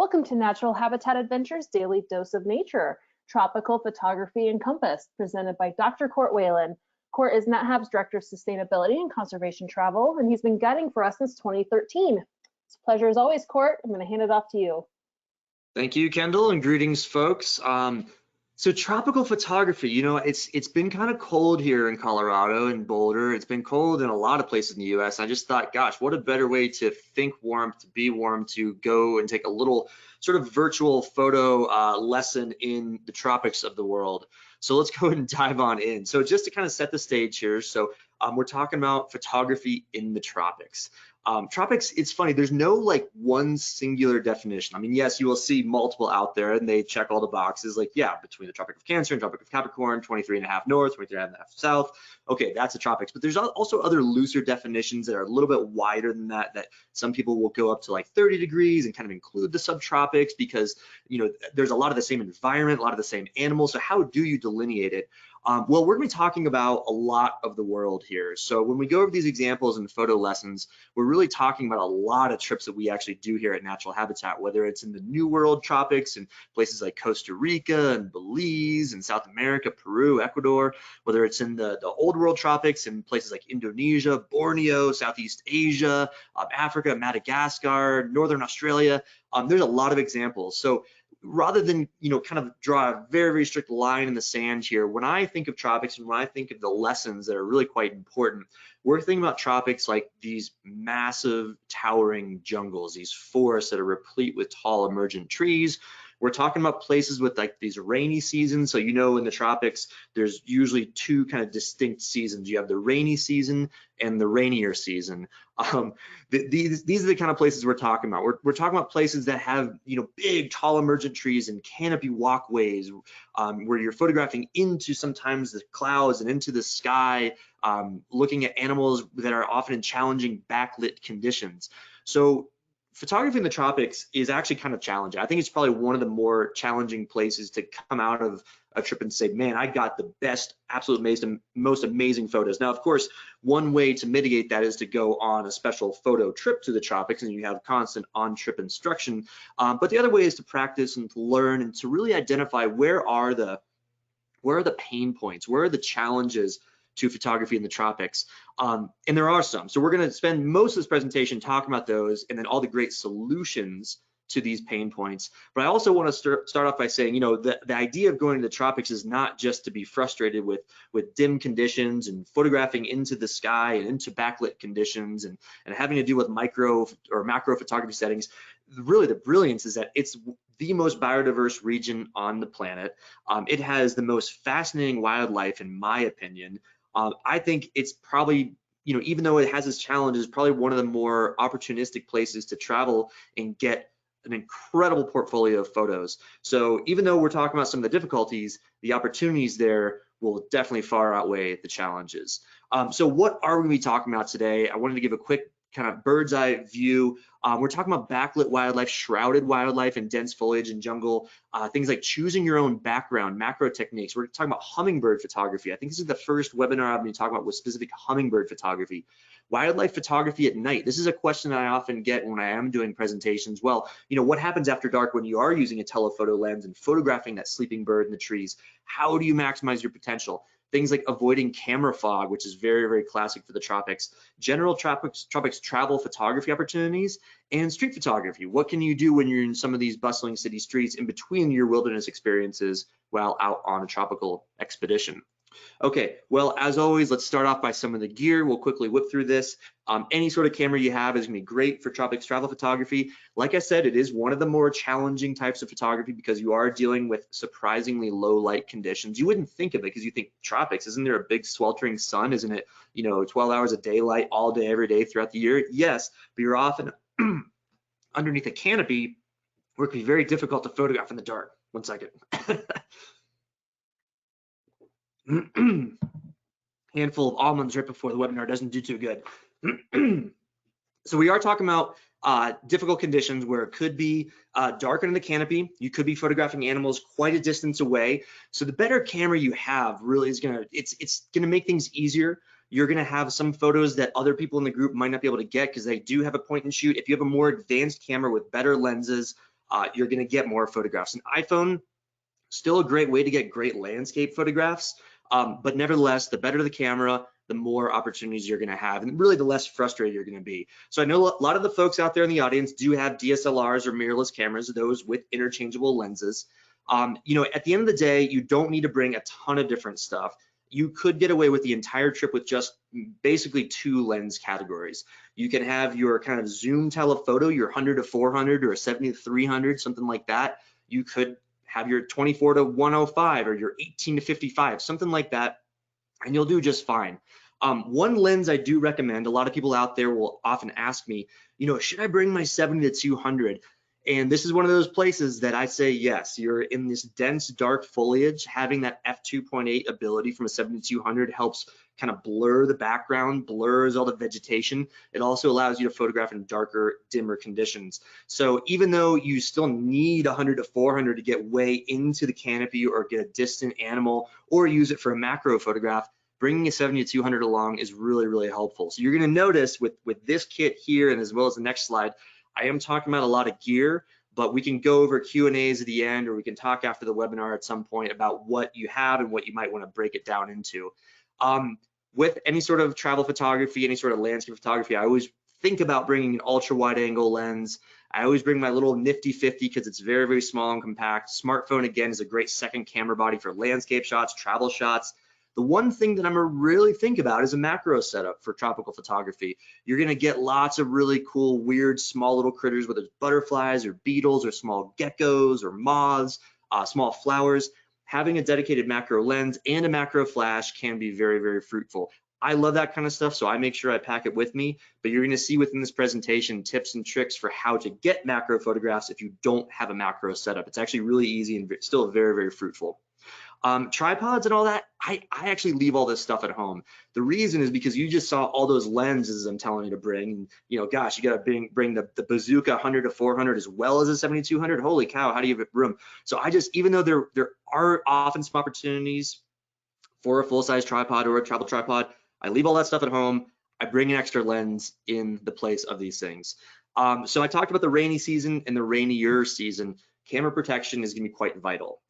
Welcome to Natural Habitat Adventures Daily Dose of Nature, Tropical Photography Encompassed, presented by Dr. Court Whelan. Court is NatHab's Director of Sustainability and Conservation Travel, and he's been guiding for us since 2013. It's a pleasure as always, Court. I'm going to hand it off to you. Thank you, Kendall, and greetings, folks. So tropical photography, it's been kind of cold here in Colorado and Boulder. It's been cold in a lot of places in the US. I just thought, gosh, what a better way to think warm, to be warm, to go and take a little sort of virtual photo lesson in the tropics of the world. So let's go ahead and dive on in. So just to kind of set the stage here, so we're talking about photography in the tropics. Tropics, it's funny, there's no like one singular definition. I mean, yes, you will see multiple out there and they check all the boxes, like, yeah, between the Tropic of Cancer and Tropic of Capricorn, 23.5 north, 23.5 south. Okay, that's the tropics. But there's also other looser definitions that are a little bit wider than that, that some people will go up to like 30 degrees and kind of include the subtropics because, there's a lot of the same environment, a lot of the same animals. So how do you delineate it? Well, we're going to be talking about a lot of the world here. So when we go over these examples and photo lessons, we're really talking about a lot of trips that we actually do here at Natural Habitat, whether it's in the New World tropics and places like Costa Rica and Belize and South America, Peru, Ecuador, whether it's in the Old World tropics and places like Indonesia, Borneo, Southeast Asia, Africa, Madagascar, Northern Australia. There's a lot of examples. So rather than, kind of draw a very, very strict line in the sand here, when I think of tropics and when I think of the lessons that are really quite important, we're thinking about tropics like these massive towering jungles, these forests that are replete with tall emergent trees. We're talking about places with like these rainy seasons. So, in the tropics, there's usually two kind of distinct seasons. You have the rainy season and the rainier season. These are the kind of places we're talking about. We're talking about places that have, big, tall emergent trees and canopy walkways where you're photographing into sometimes the clouds and into the sky, looking at animals that are often in challenging backlit conditions. So photography in the tropics is actually kind of challenging. I think it's probably one of the more challenging places to come out of a trip and say, man, I got the best, absolute amazing, most amazing photos. Now, of course, one way to mitigate that is to go on a special photo trip to the tropics and you have constant on-trip instruction. But the other way is to practice and to learn and to really identify where are the pain points, where are the challenges to photography in the tropics. And there are some. So we're going to spend most of this presentation talking about those and then all the great solutions to these pain points. But I also want to start off by saying, the idea of going to the tropics is not just to be frustrated with dim conditions and photographing into the sky and into backlit conditions and having to do with micro or macro photography settings. Really, the brilliance is that it's the most biodiverse region on the planet. It has the most fascinating wildlife, in my opinion. I think it's probably, even though it has its challenges, probably one of the more opportunistic places to travel and get an incredible portfolio of photos. So even though we're talking about some of the difficulties, the opportunities there will definitely far outweigh the challenges. So what are we going to be talking about today? I wanted to give a quick kind of bird's eye view. We're talking about backlit wildlife, shrouded wildlife and dense foliage and jungle, things like choosing your own background, macro techniques. We're talking about hummingbird photography. I think this is the first webinar I'm going to talk about with specific hummingbird photography. Wildlife photography at night. This is a question that I often get when I am doing presentations. Well, what happens after dark when you are using a telephoto lens and photographing that sleeping bird in the trees? How do you maximize your potential? Things like avoiding camera fog, which is very, very classic for the tropics, general tropics travel photography opportunities, and street photography. What can you do when you're in some of these bustling city streets in between your wilderness experiences while out on a tropical expedition? Okay, well, as always, let's start off by some of the gear. We'll quickly whip through this. Any sort of camera you have is gonna be great for tropics travel photography. Like I said, it is one of the more challenging types of photography because you are dealing with surprisingly low light conditions. You wouldn't think of it because you think tropics, isn't there a big sweltering sun? Isn't it, 12 hours of daylight all day, every day throughout the year? Yes, but you're often underneath a canopy where it can be very difficult to photograph in the dark. One second. Handful of almonds right before the webinar doesn't do too good. So we are talking about difficult conditions where it could be dark under the canopy. You could be photographing animals quite a distance away. So the better camera you have really is it's gonna make things easier. You're gonna have some photos that other people in the group might not be able to get because they do have a point and shoot. If you have a more advanced camera with better lenses, you're gonna get more photographs. An iPhone, still a great way to get great landscape photographs, but nevertheless, the better the camera, the more opportunities you're gonna have, and really the less frustrated you're gonna be. So I know a lot of the folks out there in the audience do have DSLRs or mirrorless cameras, those with interchangeable lenses. You know, at the end of the day, you don't need to bring a ton of different stuff. You could get away with the entire trip with just basically 2 lens categories. You can have your kind of zoom telephoto, your 100 to 400 or a 70 to 300, something like that. You could have your 24 to 105 or your 18 to 55, something like that, and you'll do just fine. One lens I do recommend, a lot of people out there will often ask me, you know, should I bring my 70 to 200? And this is one of those places that I say, yes, you're in this dense, dark foliage, having that f2.8 ability from a 70 to 200 helps kind of blur the background, blurs all the vegetation. It also allows you to photograph in darker, dimmer conditions. So even though you still need 100 to 400 to get way into the canopy or get a distant animal or use it for a macro photograph, bringing a 70 to 200 along is really, really helpful. So you're gonna notice with this kit here, and as well as the next slide, I am talking about a lot of gear, but we can go over Q&As at the end, or we can talk after the webinar at some point about what you have and what you might want to break it down into. With any sort of travel photography, any sort of landscape photography, I always think about bringing an ultra wide angle lens. I always bring my little nifty 50 because it's very, very small and compact. Smartphone, again, is a great second camera body for landscape shots, travel shots. The one thing that I'm gonna really think about is a macro setup for tropical photography. You're gonna get lots of really cool, weird, small little critters, whether it's butterflies or beetles or small geckos or moths, small flowers. Having a dedicated macro lens and a macro flash can be very, very fruitful. I love that kind of stuff, so I make sure I pack it with me, but you're gonna see within this presentation tips and tricks for how to get macro photographs if you don't have a macro setup. It's actually really easy and still very, very fruitful. Tripods and all that, I actually leave all this stuff at home. The reason is because you just saw all those lenses I'm telling you to bring. You know, gosh, you gotta bring the bazooka 100 to 400 as well as a 7200. Holy cow, how do you have room? So I just, even though there are often some opportunities for a full-size tripod or a travel tripod, I leave all that stuff at home. I bring an extra lens in the place of these things. So I talked about the rainy season and the rainier season. Camera protection is gonna be quite vital.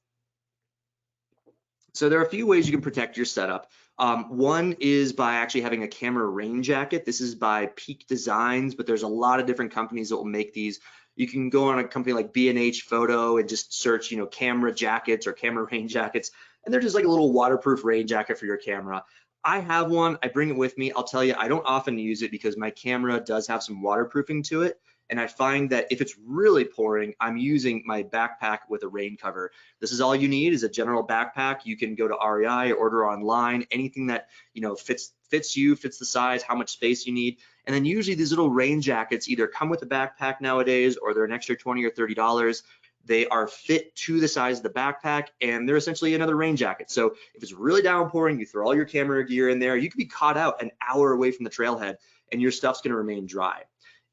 So there are a few ways you can protect your setup. One is by actually having a camera rain jacket. This is by Peak Designs, but there's a lot of different companies that will make these. You can go on a company like B&H Photo and just search, you know, camera jackets or camera rain jackets, and they're just like a little waterproof rain jacket for your camera. I have one, I bring it with me. I'll tell you, I don't often use it because my camera does have some waterproofing to it. And I find that if it's really pouring, I'm using my backpack with a rain cover. This is all you need is a general backpack. You can go to REI or order online, anything that, you know, fits you, fits the size, how much space you need. And then usually these little rain jackets either come with a backpack nowadays, or they're an extra $20 or $30. They are fit to the size of the backpack, and they're essentially another rain jacket. So if it's really downpouring, you throw all your camera gear in there. You could be caught out an hour away from the trailhead and your stuff's gonna remain dry.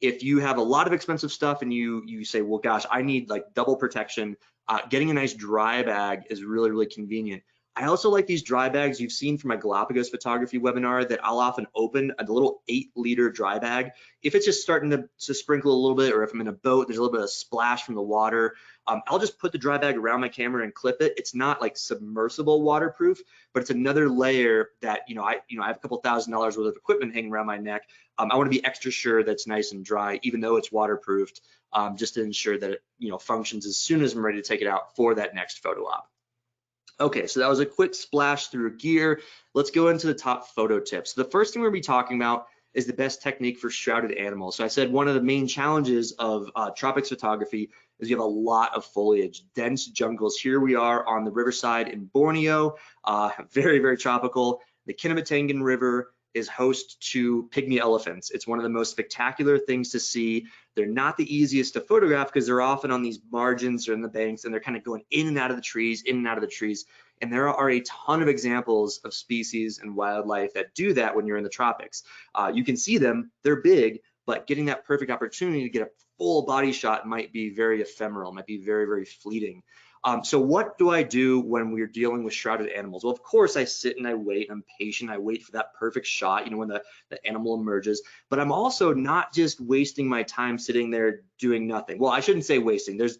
If you have a lot of expensive stuff and you say, well, gosh, I need like double protection, getting a nice dry bag is really, really convenient. I also like these dry bags you've seen from my Galapagos photography webinar that I'll often open a little 8-liter dry bag. If it's just starting to sprinkle a little bit, or if I'm in a boat, there's a little bit of splash from the water, I'll just put the dry bag around my camera and clip it. It's not like submersible waterproof, but it's another layer that, I have a couple $1,000s worth of equipment hanging around my neck. I want to be extra sure that it's nice and dry, even though it's waterproofed, just to ensure that it, functions as soon as I'm ready to take it out for that next photo op. Okay, so that was a quick splash through gear. Let's go into the top photo tips. The first thing we're gonna be talking about is the best technique for shrouded animals. So I said one of the main challenges of tropics photography is you have a lot of foliage, dense jungles. Here we are on the riverside in Borneo, very, very tropical. The Kinabatangan River is host to pygmy elephants. It's one of the most spectacular things to see. They're not the easiest to photograph because they're often on these margins or in the banks, and they're kind of going in and out of the trees, in and out of the trees. And there are a ton of examples of species and wildlife that do that when you're in the tropics. You can see them, they're big, but getting that perfect opportunity to get a full body shot might be very ephemeral, might be very, very fleeting. So what do I do when we're dealing with shrouded animals? Well, of course, I sit and I wait. I'm patient. I wait for that perfect shot, when the animal emerges. But I'm also not just wasting my time sitting there doing nothing. Well, I shouldn't say wasting. There's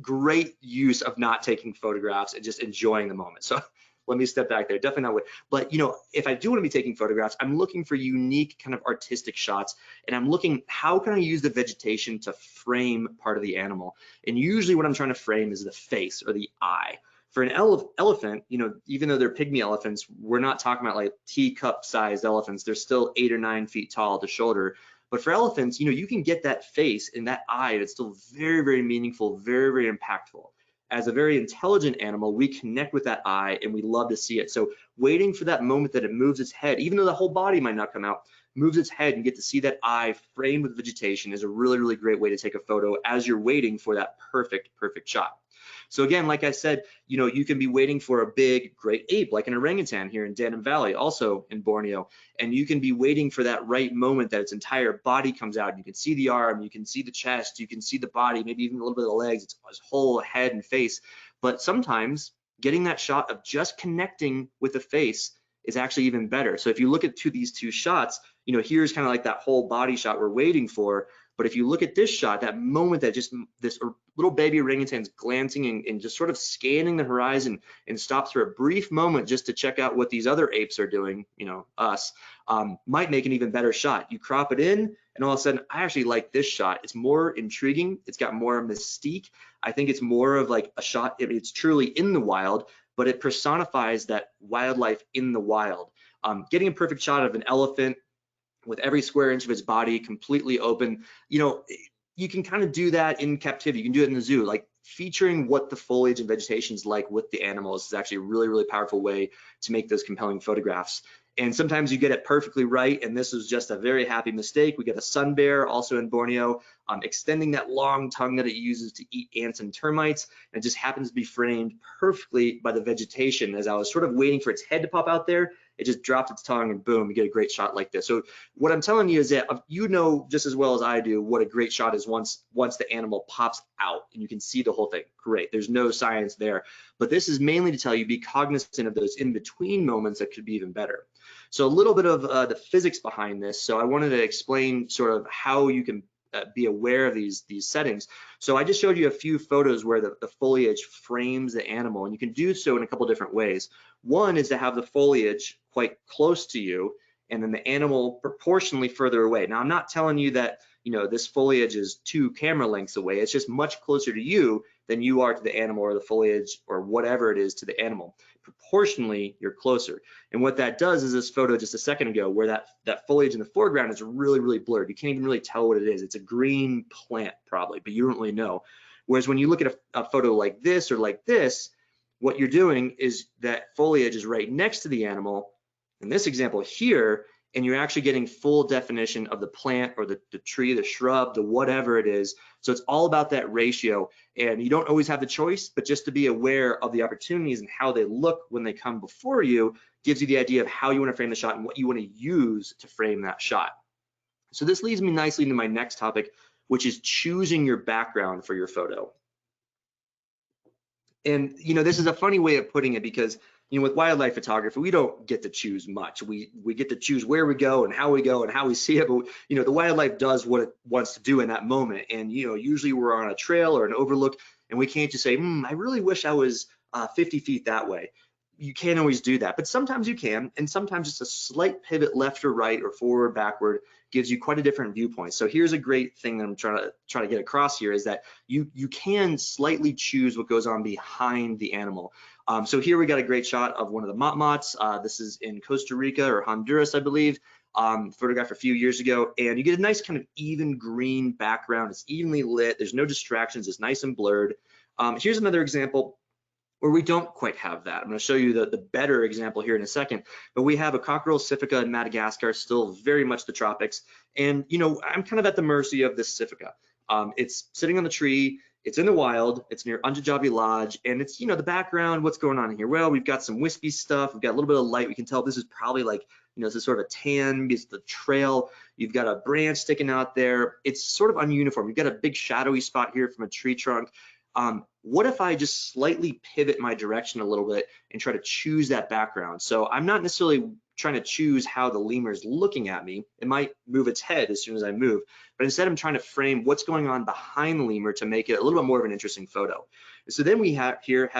great use of not taking photographs and just enjoying the moment. So let me step back there, definitely not way. But if I do want to be taking photographs, I'm looking for unique kind of artistic shots, and I'm looking, how can I use the vegetation to frame part of the animal? And usually what I'm trying to frame is the face or the eye. For an elephant, even though they're pygmy elephants, we're not talking about like teacup sized elephants. They're still 8 or 9 feet tall at the shoulder. But for elephants, you can get that face and that eye that's still very, very meaningful, very, very impactful. As a very intelligent animal, we connect with that eye and we love to see it. So waiting for that moment that it moves its head, even though the whole body might not come out, moves its head and get to see that eye framed with vegetation is a really, really great way to take a photo as you're waiting for that perfect shot. So again, like I said, you can be waiting for a big great ape like an orangutan here in Danum Valley, also in Borneo, and you can be waiting for that right moment that its entire body comes out. You can see the arm, you can see the chest, you can see the body, maybe even a little bit of the legs, its whole head and face. But sometimes getting that shot of just connecting with the face is actually even better. So if you look at these two shots, here's kind of like that whole body shot we're waiting for. But if you look at this shot, that moment that just this little baby orangutan's glancing and just sort of scanning the horizon and stops for a brief moment just to check out what these other apes are doing, us, might make an even better shot. You crop it in, and all of a sudden, I actually like this shot. It's more intriguing. It's got more mystique. I think it's more of like a shot. It's truly in the wild, but it personifies that wildlife in the wild. Getting a perfect shot of an elephant with every square inch of its body completely open, you can kind of do that in captivity. You can do it in the zoo. Like featuring what the foliage and vegetation is like with the animals is actually a really, really powerful way to make those compelling photographs. And sometimes you get it perfectly right, and this was just a very happy mistake. We get a sun bear also in Borneo, extending that long tongue that it uses to eat ants and termites, and it just happens to be framed perfectly by the vegetation. As I was sort of waiting for its head to pop out there, it just dropped its tongue, and boom, you get a great shot like this. So what I'm telling you is that you know just as well as I do what a great shot is once the animal pops out and you can see the whole thing. Great, there's no science there. But this is mainly to tell you, be cognizant of those in-between moments that could be even better. So a little bit of the physics behind this. So I wanted to explain sort of how you can be aware of these settings. So I just showed you a few photos where the foliage frames the animal, and you can do so in a couple different ways. One is to have the foliage quite close to you, and then the animal proportionally further away. Now, I'm not telling you that this foliage is 2 camera lengths away. It's just much closer to you than you are to the animal, or the foliage, or whatever it is to the animal. Proportionally, you're closer. And what that does is this photo just a second ago, where that foliage in the foreground is really, really blurred. You can't even really tell what it is. It's a green plant probably, but you don't really know. Whereas when you look at a photo like this or like this, what you're doing is that foliage is right next to the animal. In this example here, and you're actually getting full definition of the plant or the tree, the shrub, the whatever it is. So it's all about that ratio, and you don't always have the choice, but just to be aware of the opportunities and how they look when they come before you gives you the idea of how you want to frame the shot and what you want to use to frame that shot. So this leads me nicely into my next topic, which is choosing your background for your photo. And this is a funny way of putting it, because with wildlife photography, we don't get to choose much. We get to choose where we go and how we see it. But the wildlife does what it wants to do in that moment. And usually we're on a trail or an overlook, and we can't just say, I really wish I was 50 feet that way. You can't always do that, but sometimes you can, and sometimes just a slight pivot left or right or forward, backward gives you quite a different viewpoint. So here's a great thing that I'm trying to get across here, is that you can slightly choose what goes on behind the animal. So here we got a great shot of one of the motmots. This is in Costa Rica or Honduras, I believe, photographed a few years ago, and you get a nice kind of even green background. It's evenly lit. There's no distractions. It's nice and blurred. Here's another example where we don't quite have that. I'm going to show you the better example here in a second, but we have a cockerel Siphica in Madagascar, still very much the tropics. And, I'm kind of at the mercy of this Siphica. It's sitting on the tree, it's in the wild, it's near Untitled Lodge, and it's, the background, what's going on here? Well, we've got some wispy stuff, we've got a little bit of light, we can tell this is probably like, this is sort of a tan, it's the trail, you've got a branch sticking out there, it's sort of ununiform. You've got a big shadowy spot here from a tree trunk. What if I just slightly pivot my direction a little bit and try to choose that background? So I'm not necessarily trying to choose how the lemur is looking at me. It might move its head as soon as I move, but instead I'm trying to frame what's going on behind the lemur to make it a little bit more of an interesting photo. So then we have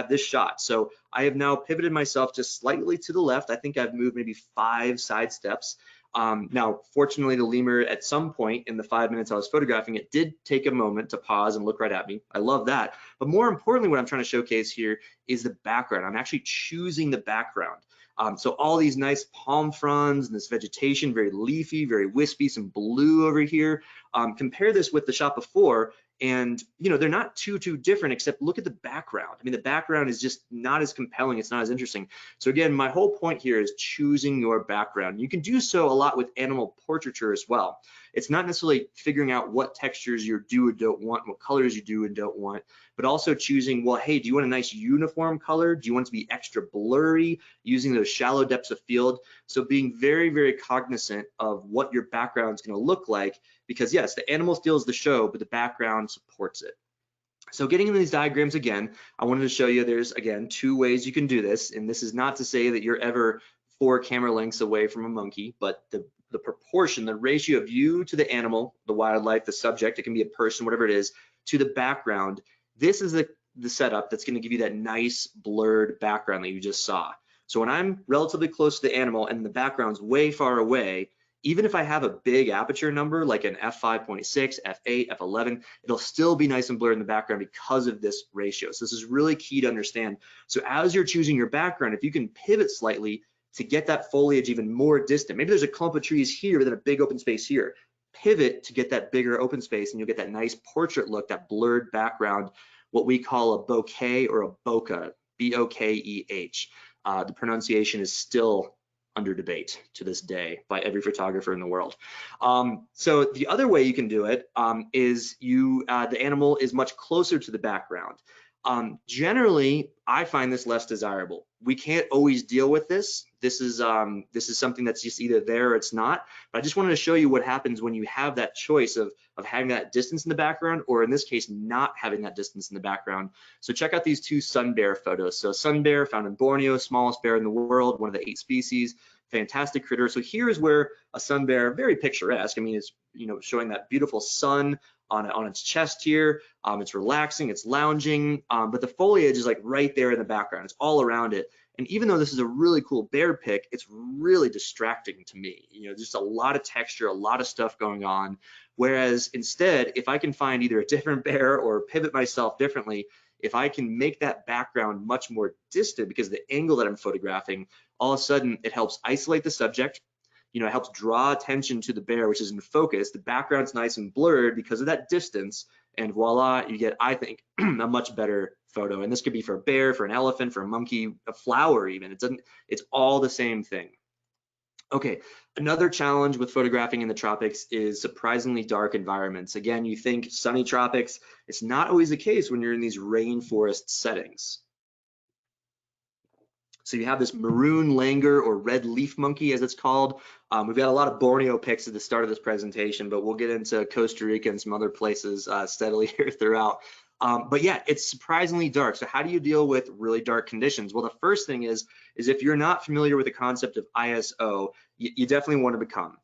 this shot. So I have now pivoted myself just slightly to the left. I think I've moved maybe 5 side steps. Now, fortunately, the lemur at some point in the 5 minutes I was photographing it did take a moment to pause and look right at me. I love that. But more importantly, what I'm trying to showcase here is the background. I'm actually choosing the background. So all these nice palm fronds and this vegetation, very leafy, very wispy, some blue over here. Compare this with the shot before, and they're not too different, except look at the background. I mean, the background is just not as compelling, it's not as interesting. So again, my whole point here is choosing your background. You can do so a lot with animal portraiture as well. It's not necessarily figuring out what textures you do and don't want, what colors you do and don't want, but also choosing, well, hey, do you want a nice uniform color? Do you want it to be extra blurry, using those shallow depths of field? So being very, very cognizant of what your background is going to look like, because yes, the animal steals the show, but the background supports it. So getting into these diagrams again, I wanted to show you there's, again, 2 ways you can do this. And this is not to say that you're ever 4 camera lengths away from a monkey, but the proportion, the ratio of you to the animal, the wildlife, the subject, it can be a person, whatever it is, to the background. This is the setup that's going to give you that nice blurred background that you just saw. So when I'm relatively close to the animal and the background's way far away, even if I have a big aperture number like an f5.6, f8, f11, it'll still be nice and blurred in the background because of this ratio. So this is really key to understand. So as you're choosing your background, if you can pivot slightly to get that foliage even more distant, maybe there's a clump of trees here, but then a big open space here, pivot to get that bigger open space and you'll get that nice portrait look, that blurred background, what we call a bokeh or a bokeh, B-O-K-E-H. The pronunciation is still under debate to this day by every photographer in the world. So the other way you can do it is the animal is much closer to the background. Generally, I find this less desirable. We can't always deal with this. This is something that's just either there or it's not. But I just wanted to show you what happens when you have that choice of having that distance in the background, or in this case, not having that distance in the background. So check out these 2 sun bear photos. So sun bear found in Borneo, smallest bear in the world, one of the 8 species, fantastic critter. So here's where a sun bear, very picturesque. I mean, it's showing that beautiful sun on its chest here. It's relaxing, it's lounging, but the foliage is like right there in the background. It's all around it. And even though this is a really cool bear pic, it's really distracting to me. Just a lot of texture, a lot of stuff going on. Whereas instead, if I can find either a different bear or pivot myself differently, if I can make that background much more distant because of the angle that I'm photographing, all of a sudden it helps isolate the subject. It helps draw attention to the bear, which is in focus. The background's nice and blurred because of that distance, and voila, you get, I think, a much better photo. And this could be for a bear, for an elephant, for a monkey, a flower even. It's all the same thing. Okay, another challenge with photographing in the tropics is surprisingly dark environments. Again, you think sunny tropics, it's not always the case when you're in these rainforest settings. So you have this maroon langur, or red leaf monkey as it's called. We've got a lot of Borneo pics at the start of this presentation, but we'll get into Costa Rica and some other places steadily here throughout. But yeah, it's surprisingly dark. So how do you deal with really dark conditions? Well, the first thing is if you're not familiar with the concept of ISO, you definitely want to become.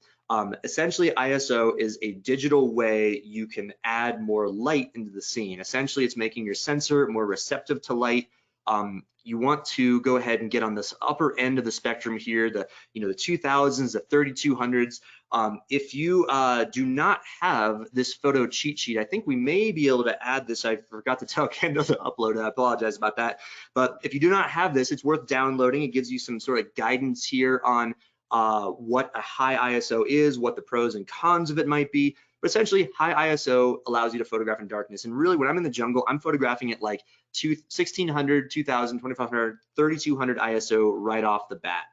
Essentially, ISO is a digital way you can add more light into the scene. Essentially, it's making your sensor more receptive to light. You want to go ahead and get on this upper end of the spectrum here, the 2000s, the 3200s. If you do not have this photo cheat sheet, I think we may be able to add this. I forgot to tell Kendall to upload it. I apologize about that. But if you do not have this, it's worth downloading. It gives you some sort of guidance here on what a high ISO is, what the pros and cons of it might be. But essentially, high ISO allows you to photograph in darkness. And really, when I'm in the jungle, I'm photographing at like 1600, 2000, 2500, 3200 ISO right off the bat.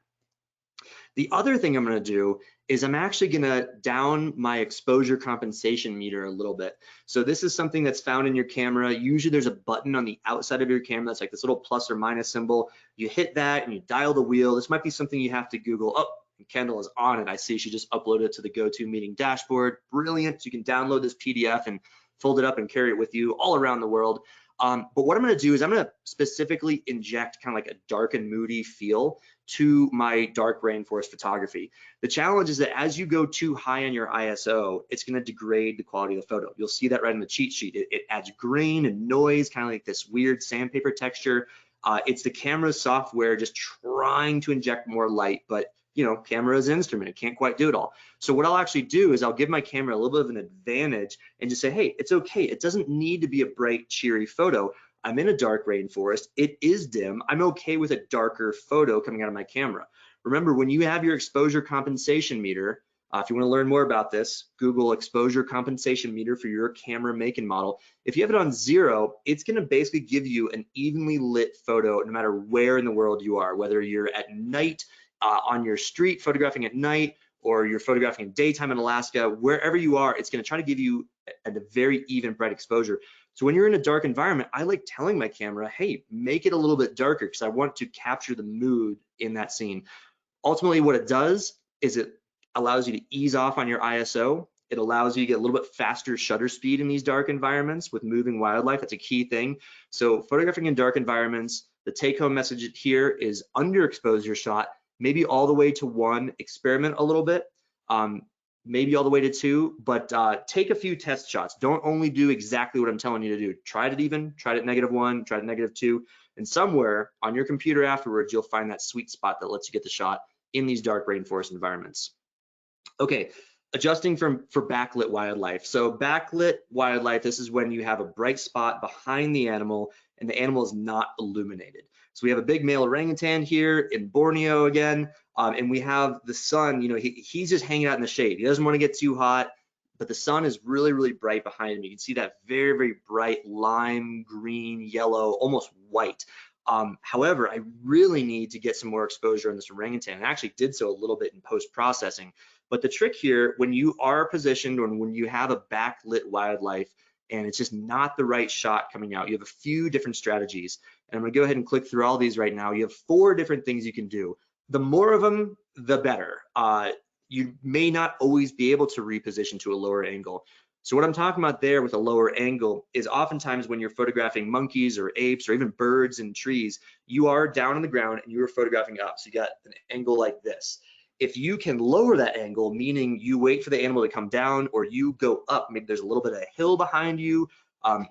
The other thing I'm going to do is I'm actually going to down my exposure compensation meter a little bit. So this is something that's found in your camera. Usually there's a button on the outside of your camera that's like this little plus or minus symbol. You hit that and you dial the wheel. This might be something you have to Google. Oh, Kendall is on it. I see she just uploaded it to the GoToMeeting dashboard. Brilliant. So you can download this PDF and fold it up and carry it with you all around the world. But what I'm gonna do is I'm gonna specifically inject kind of like a dark and moody feel to my dark rainforest photography. The challenge is that as you go too high on your ISO, it's gonna degrade the quality of the photo. You'll see that right in the cheat sheet. It adds grain and noise, kind of like this weird sandpaper texture. It's the camera software just trying to inject more light, but you know, camera is an instrument, it can't quite do it all. So what I'll actually do is I'll give my camera a little bit of an advantage and just say, hey, it's okay. It doesn't need to be a bright, cheery photo. I'm in a dark rainforest, it is dim. I'm okay with a darker photo coming out of my camera. Remember, when you have your exposure compensation meter, if you want to learn more about this, Google exposure compensation meter for your camera make and model. If you have it on 0, it's going to basically give you an evenly lit photo no matter where in the world you are, whether you're at night, on your street photographing at night, or you're photographing in daytime in Alaska, wherever you are, it's going to try to give you a very even bright exposure. So when you're in a dark environment, I like telling my camera, hey, make it a little bit darker because I want to capture the mood in that scene. Ultimately, what it does is it allows you to ease off on your ISO. It allows you to get a little bit faster shutter speed in these dark environments with moving wildlife. That's a key thing. So photographing in dark environments, the take-home message here is underexpose your shot, maybe all the way to 1, experiment a little bit, maybe all the way to 2, but take a few test shots. Don't only do exactly what I'm telling you to do. Try it at even, try it at -1, try it at -2, and somewhere on your computer afterwards, you'll find that sweet spot that lets you get the shot in these dark rainforest environments. Okay, adjusting for backlit wildlife. So backlit wildlife, this is when you have a bright spot behind the animal and the animal is not illuminated. So we have a big male orangutan here in Borneo again, and we have the sun, you know, he's just hanging out in the shade. He doesn't want to get too hot, but the sun is really, really bright behind him. You can see that very, very bright lime, green, yellow, almost white. However, I really need to get some more exposure on this orangutan. I actually did so a little bit in post-processing. But the trick here, when you are positioned or when you have a backlit wildlife and it's just not the right shot coming out, you have a few different strategies. And I'm gonna go ahead and click through all these right now. You have 4 different things you can do. The more of them, the better. You may not always be able to reposition to a lower angle. So what I'm talking about there with a lower angle is oftentimes when you're photographing monkeys or apes or even birds and trees, you are down on the ground and you are photographing up. So you got an angle like this. If you can lower that angle, meaning you wait for the animal to come down or you go up, maybe there's a little bit of a hill behind you,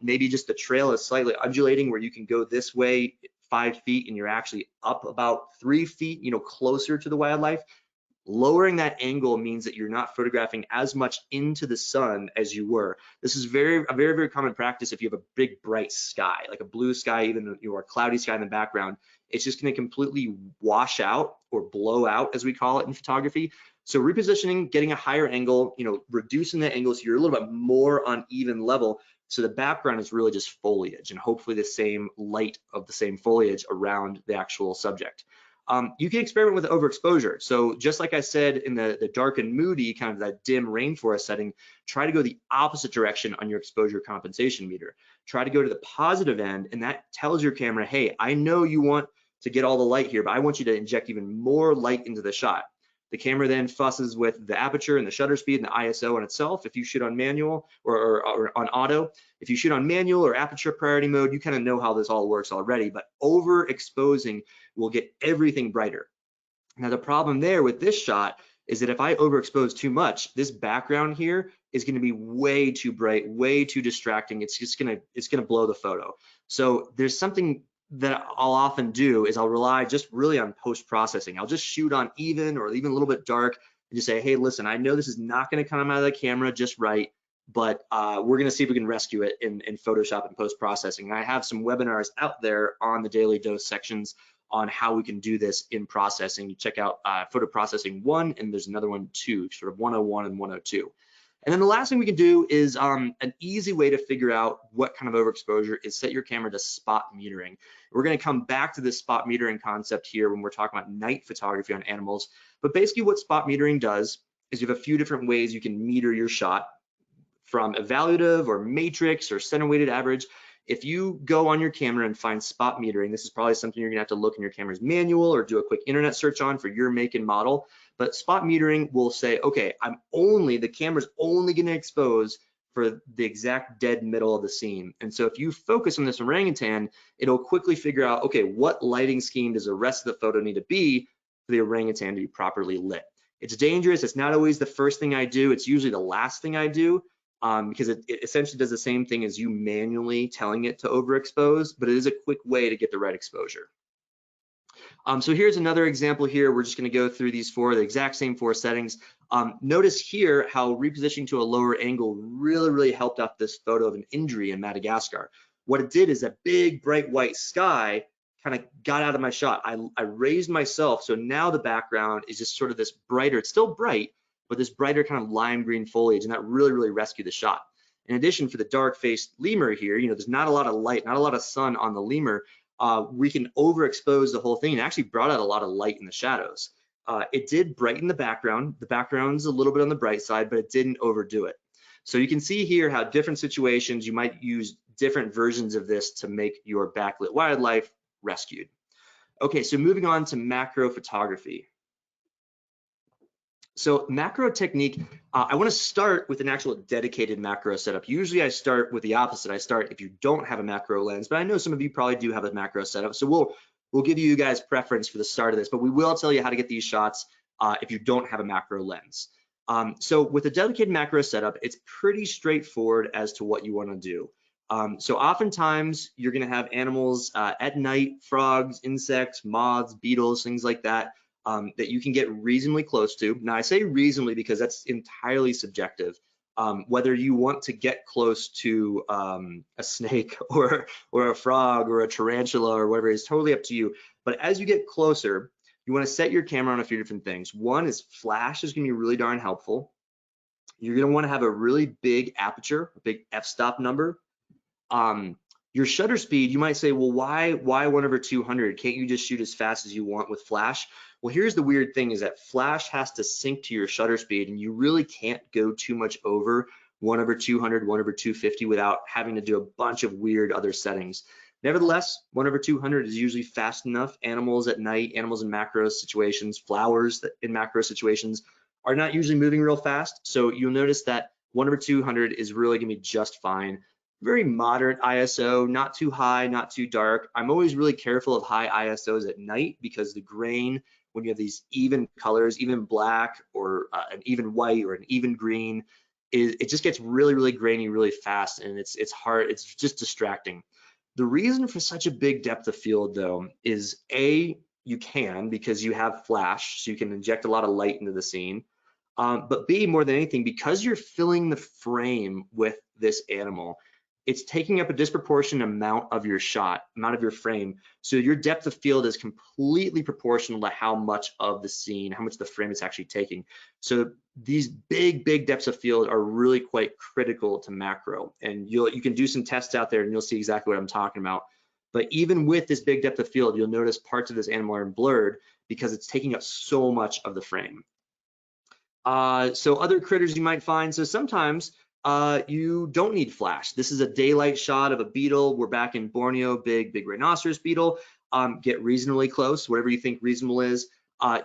maybe just the trail is slightly undulating where you can go this way 5 feet and you're actually up about 3 feet, you know, closer to the wildlife. Lowering that angle means that you're not photographing as much into the sun as you were. This is a very, very common practice if you have a big bright sky, like a blue sky, even a cloudy sky in the background. It's just going to completely wash out or blow out, as we call it in photography. So repositioning, getting a higher angle, you know, reducing the angle so you're a little bit more on even level. So the background is really just foliage and hopefully the same light of the same foliage around the actual subject. You can experiment with overexposure. So just like I said in the dark and moody, kind of that dim rainforest setting, try to go the opposite direction on your exposure compensation meter. Try to go to the positive end, and that tells your camera, hey, I know you want to get all the light here, but I want you to inject even more light into the shot. The camera then fusses with the aperture and the shutter speed and the ISO on itself. If you shoot on manual or on auto, if you shoot on manual or aperture priority mode, you kind of know how this all works already, but overexposing will get everything brighter. Now the problem there with this shot is that if I overexpose too much, this background here is going to be way too bright, way too distracting. It's going to blow the photo. So there's something that I'll often do is I'll rely just really on post-processing. I'll just shoot on even or even a little bit dark and just say, hey, listen, I know this is not going to come out of the camera just right, but we're going to see if we can rescue it in Photoshop and post-processing. I have some webinars out there on the Daily Dose sections on how we can do this in processing. You check out Photo Processing 1, and there's another one 2, sort of 101 and 102. And then the last thing we can do is an easy way to figure out what kind of overexposure is set your camera to spot metering. We're going to come back to this spot metering concept here when we're talking about night photography on animals. But basically what spot metering does is you have a few different ways you can meter your shot, from evaluative or matrix or center weighted average. If you go on your camera and find spot metering, this is probably something you're gonna have to look in your camera's manual or do a quick internet search on for your make and model. But spot metering will say, okay, the camera's only gonna expose for the exact dead middle of the scene. And so if you focus on this orangutan, it'll quickly figure out, okay, what lighting scheme does the rest of the photo need to be for the orangutan to be properly lit? It's dangerous. It's not always the first thing I do. It's usually the last thing I do, because it essentially does the same thing as you manually telling it to overexpose, but it is a quick way to get the right exposure. So here's another example here. We're just going to go through these four, the exact same four settings. Notice here how repositioning to a lower angle really helped out this photo of an injury in Madagascar. What it did is that big bright white sky kind of got out of my shot. I raised myself, so now the background is just sort of this brighter, it's still bright, but this brighter kind of lime green foliage, and that really rescued the shot. In addition, for the dark-faced lemur here, there's not a lot of light, not a lot of sun on the lemur. We can overexpose the whole thing and actually brought out a lot of light in the shadows. It did brighten the background. The background's a little bit on the bright side, but it didn't overdo it. So you can see here how different situations you might use different versions of this to make your backlit wildlife rescued. Okay, so moving on to macro photography. So macro technique, I want to start with an actual dedicated macro setup. Usually I start with the opposite. I start if you don't have a macro lens, but I know some of you probably do have a macro setup. So we'll give you guys preference for the start of this, but we will tell you how to get these shots if you don't have a macro lens. So with a dedicated macro setup, it's pretty straightforward as to what you want to do. So oftentimes you're going to have animals at night, frogs, insects, moths, beetles, things like that. That you can get reasonably close to. Now I say reasonably because that's entirely subjective. Whether you want to get close to a snake or a frog or a tarantula or whatever is totally up to you. But as you get closer, you want to set your camera on a few different things. One is flash is going to be really darn helpful. You're going to want to have a really big aperture, a big f-stop number. Your shutter speed, you might say, well, why 1/200? Can't you just shoot as fast as you want with flash? Well, here's the weird thing is that flash has to sync to your shutter speed, and you really can't go too much over 1/200, 1/250 without having to do a bunch of weird other settings. Nevertheless, 1/200 is usually fast enough. Animals at night, animals in macro situations, flowers in macro situations are not usually moving real fast. So you'll notice that 1/200 is really gonna be just fine. Very moderate ISO, not too high, not too dark. I'm always really careful of high ISOs at night because the grain, when you have these even colors, even black or an even white or an even green, it just gets really grainy really fast, and it's hard, it's just distracting. The reason for such a big depth of field though is A, you can because you have flash, so you can inject a lot of light into the scene. But B, more than anything, because you're filling the frame with this animal, it's taking up a disproportionate amount of your shot, amount of your frame. So your depth of field is completely proportional to how much of the scene, how much the frame is actually taking. So these big depths of field are really quite critical to macro. And you can do some tests out there and you'll see exactly what I'm talking about. But even with this big depth of field, you'll notice parts of this animal are blurred because it's taking up so much of the frame. So other critters you might find, so sometimes you don't need flash. This is a daylight shot of a beetle. We're back in Borneo, big rhinoceros beetle. Get reasonably close, whatever you think reasonable is.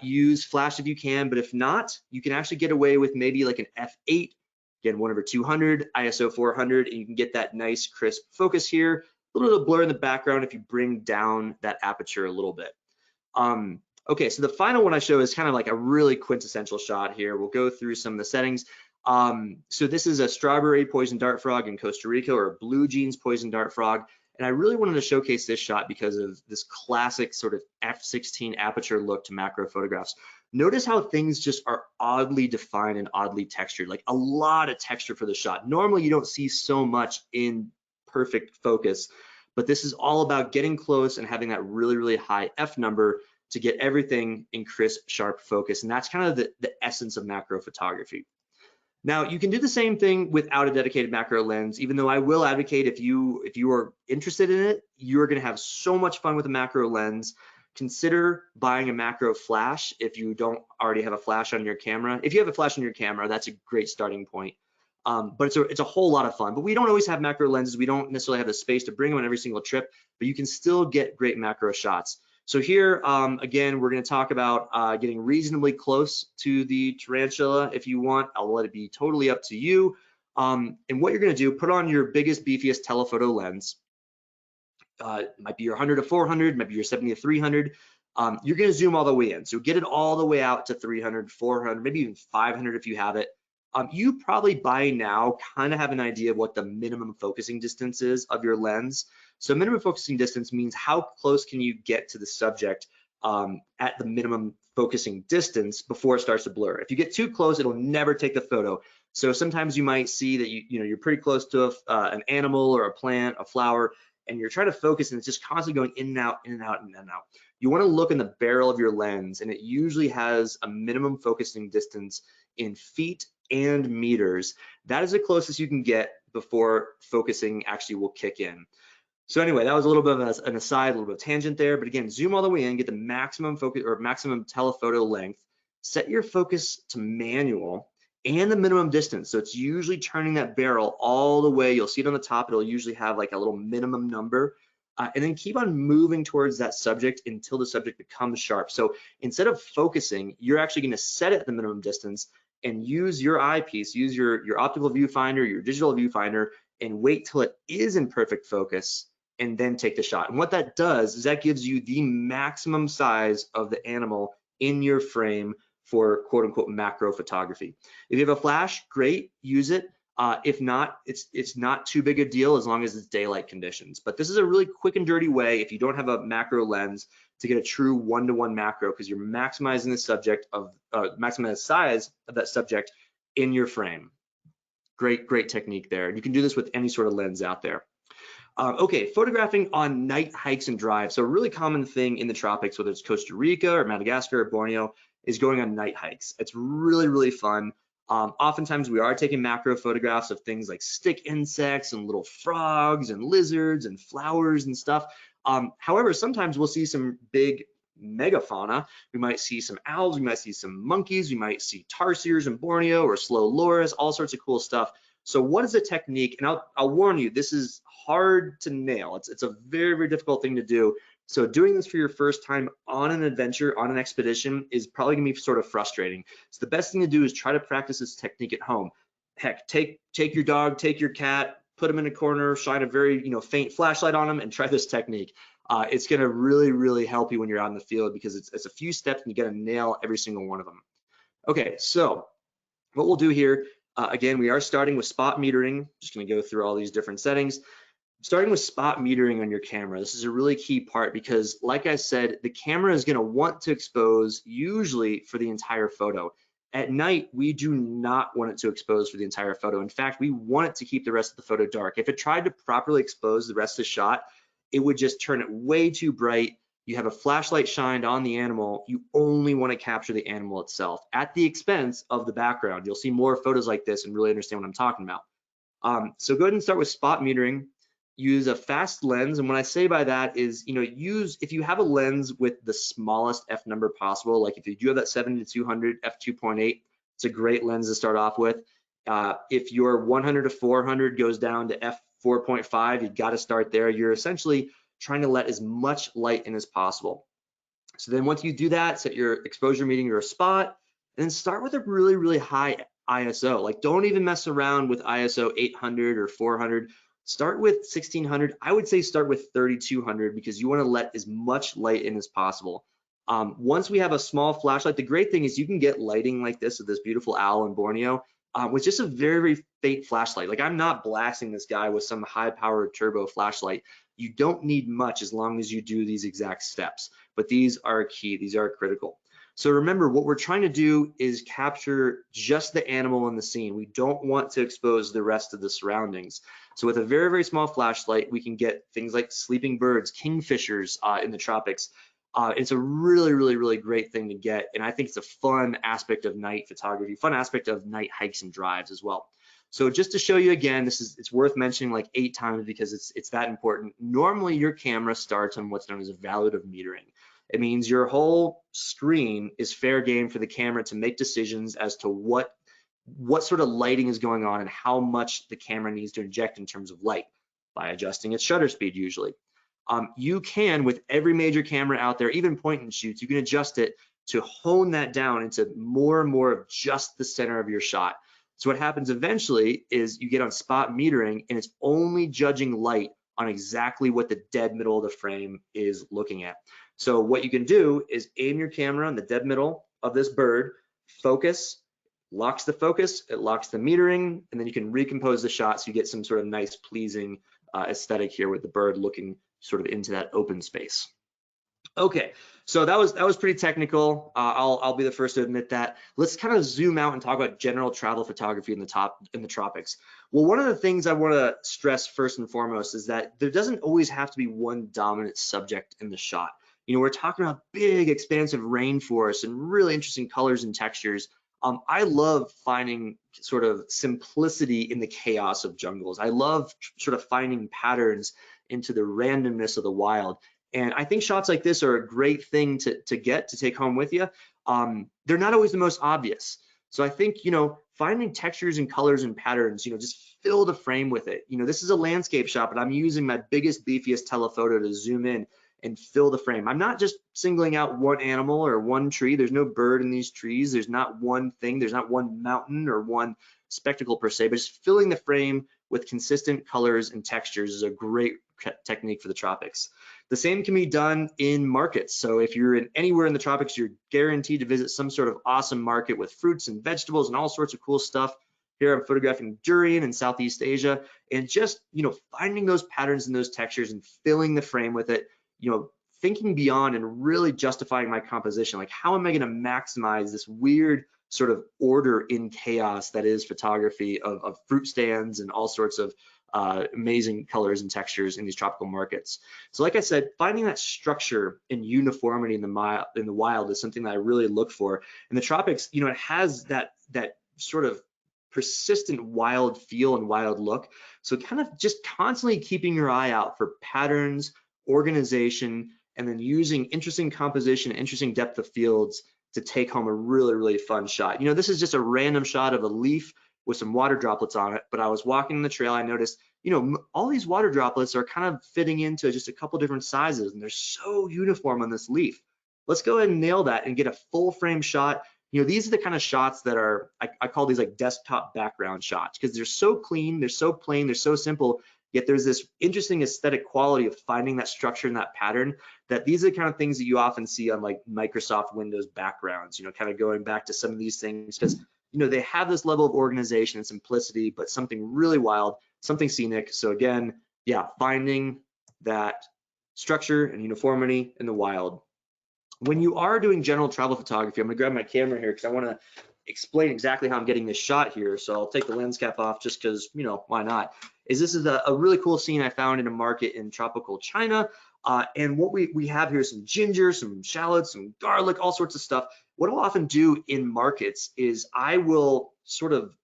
Use flash if you can, but if not, you can actually get away with maybe like an f8, again 1/200, ISO 400, and you can get that nice crisp focus here. A little bit of blur in the background if you bring down that aperture a little bit. Okay, so the final one I show is kind of like a really quintessential shot here. We'll go through some of the settings. So this is a strawberry poison dart frog in Costa Rica, or a blue jeans poison dart frog. And I really wanted to showcase this shot because of this classic sort of f16 aperture look to macro photographs. Notice how things just are oddly defined and oddly textured, like a lot of texture for the shot. Normally you don't see so much in perfect focus, but this is all about getting close and having that really high F number to get everything in crisp, sharp focus. And that's kind of the essence of macro photography. Now, you can do the same thing without a dedicated macro lens, even though I will advocate if you are interested in it, you're gonna have so much fun with a macro lens. Consider buying a macro flash if you don't already have a flash on your camera. If you have a flash on your camera, that's a great starting point. But it's a whole lot of fun. But we don't always have macro lenses. We don't necessarily have the space to bring them on every single trip, but you can still get great macro shots. So here, again, we're going to talk about getting reasonably close to the tarantula if you want. I'll let it be totally up to you. And what you're gonna do, put on your biggest, beefiest telephoto lens. Might be your 100 to 400, might be your 70 to 300. You're gonna zoom all the way in. So get it all the way out to 300, 400, maybe even 500 if you have it. You probably by now kind of have an idea of what the minimum focusing distance is of your lens. So minimum focusing distance means how close can you get to the subject at the minimum focusing distance before it starts to blur. If you get too close, it'll never take the photo. So sometimes you might see that you're pretty close to an animal or a plant, a flower, and you're trying to focus and it's just constantly going in and out, in and out, in and out. You want to look in the barrel of your lens, and it usually has a minimum focusing distance in feet and meters. That is the closest you can get before focusing actually will kick in. So anyway, that was a little bit of an aside, a little bit of tangent there, but again, zoom all the way in, get the maximum focus or maximum telephoto length, set your focus to manual and the minimum distance. So it's usually turning that barrel all the way. You'll see it on the top. It'll usually have like a little minimum number. And then keep on moving towards that subject until the subject becomes sharp. So instead of focusing, you're actually going to set it at the minimum distance and use your eyepiece, use your optical viewfinder, your digital viewfinder, and wait till it is in perfect focus and then take the shot. And what that does is that gives you the maximum size of the animal in your frame for quote unquote macro photography. If you have a flash, great, use it. If not, it's not too big a deal as long as it's daylight conditions. But this is a really quick and dirty way if you don't have a macro lens to get a true one-to-one macro, because you're maximizing the subject of maximizing the size of that subject in your frame. Great technique there. You can do this with any sort of lens out there. Okay, photographing on night hikes and drives. So a really common thing in the tropics, whether it's Costa Rica or Madagascar or Borneo, is going on night hikes. It's really fun. Oftentimes we are taking macro photographs of things like stick insects and little frogs and lizards and flowers and stuff. However, sometimes we'll see some big megafauna. We might see some owls, we might see some monkeys, we might see tarsiers in Borneo or slow loris, all sorts of cool stuff. So what is the technique? And I'll warn you, this is hard to nail. It's a very difficult thing to do. So doing this for your first time on an adventure, on an expedition, is probably gonna be sort of frustrating. So the best thing to do is try to practice this technique at home. Heck, take your dog, take your cat, put them in a corner, shine a very faint flashlight on them, and try this technique. It's gonna really help you when you're out in the field, because it's a few steps and you gotta nail every single one of them. Okay, so what we'll do here, again, we are starting with spot metering. Just gonna go through all these different settings. Starting with spot metering on your camera, this is a really key part, because like I said, the camera is going to want to expose usually for the entire photo. At night, we do not want it to expose for the entire photo. In fact, we want it to keep the rest of the photo dark. If it tried to properly expose the rest of the shot, it would just turn it way too bright. You have a flashlight shined on the animal, you only want to capture the animal itself at the expense of the background. You'll see more photos like this and really understand what I'm talking about. So go ahead and start with spot metering. Use a fast lens, and what I say by that is, if you have a lens with the smallest f number possible, like if you do have that 70-200 f2.8, it's a great lens to start off with. If your 100 to 400 goes down to f4.5, you got to start there. You're essentially trying to let as much light in as possible. So then once you do that, set your exposure meter, your spot, and then start with a really high ISO. Like, don't even mess around with ISO 800 or 400. Start with 1600. I would say start with 3200, because you want to let as much light in as possible. Once we have a small flashlight, the great thing is you can get lighting like this with this beautiful owl in Borneo with just a very faint flashlight. Like, I'm not blasting this guy with some high-powered turbo flashlight. You don't need much as long as you do these exact steps, but these are key, these are critical. So remember, what we're trying to do is capture just the animal in the scene. We don't want to expose the rest of the surroundings. So with a very small flashlight, we can get things like sleeping birds, kingfishers in the tropics. It's a really great thing to get, and I think it's a fun aspect of night photography, fun aspect of night hikes and drives as well. So just to show you again, it's worth mentioning like 8 times because it's that important. Normally your camera starts on what's known as evaluative metering. It means your whole screen is fair game for the camera to make decisions as to what sort of lighting is going on and how much the camera needs to inject in terms of light by adjusting its shutter speed usually. You can, with every major camera out there, even point and shoots, you can adjust it to hone that down into more and more of just the center of your shot. So what happens eventually is you get on spot metering, and it's only judging light on exactly what the dead middle of the frame is looking at. So what you can do is aim your camera on the dead middle of this bird, focus, locks the focus, it locks the metering, and then you can recompose the shot so you get some sort of nice, pleasing aesthetic here with the bird looking sort of into that open space. Okay, so that was pretty technical. I'll be the first to admit that. Let's kind of zoom out and talk about general travel photography in the tropics. Well, one of the things I want to stress first and foremost is that there doesn't always have to be one dominant subject in the shot. You know, we're talking about big, expansive rainforests and really interesting colors and textures. I love finding sort of simplicity in the chaos of jungles. I love sort of finding patterns into the randomness of the wild. And I think shots like this are a great thing to take home with you. They're not always the most obvious. So I think, you know, finding textures and colors and patterns, you know, just fill the frame with it. You know, this is a landscape shot, but I'm using my biggest, beefiest telephoto to zoom in and fill the frame. I'm not just singling out one animal or one tree. There's no bird in these trees. There's not one thing. There's not one mountain or one spectacle per se, but just filling the frame with consistent colors and textures is a great technique for the tropics. The same can be done in markets. So if you're anywhere in the tropics, you're guaranteed to visit some sort of awesome market with fruits and vegetables and all sorts of cool stuff. Here I'm photographing durian in Southeast Asia, and just, you know, finding those patterns and those textures and filling the frame with it, you know, thinking beyond and really justifying my composition. Like, how am I going to maximize this weird sort of order in chaos that is photography of fruit stands and all sorts of amazing colors and textures in these tropical markets. So like I said, finding that structure and uniformity in the wild is something that I really look for. In the tropics, you know, it has that sort of persistent wild feel and wild look. So kind of just constantly keeping your eye out for patterns, organization, and then using interesting composition, interesting depth of fields to take home a really, really fun shot. You know, this is just a random shot of a leaf with some water droplets on it, but I was walking the trail, I noticed, you know, all these water droplets are kind of fitting into just a couple different sizes, and they're so uniform on this leaf. Let's go ahead and nail that and get a full frame shot. You know, these are the kind of shots that are, I call these like desktop background shots, because they're so clean, they're so plain, they're so simple, yet there's this interesting aesthetic quality of finding that structure and that pattern, that these are the kind of things that you often see on like Microsoft Windows backgrounds, you know, kind of going back to some of these things, because, you know, they have this level of organization and simplicity, but something really wild, something scenic. So again, yeah, finding that structure and uniformity in the wild. When you are doing general travel photography, I'm gonna grab my camera here because I wanna explain exactly how I'm getting this shot here. So I'll take the lens cap off just because, you know, why not? This is a really cool scene I found in a market in tropical China. And what we have here is some ginger, some shallots, some garlic, all sorts of stuff. What I'll often do in markets is I will sort of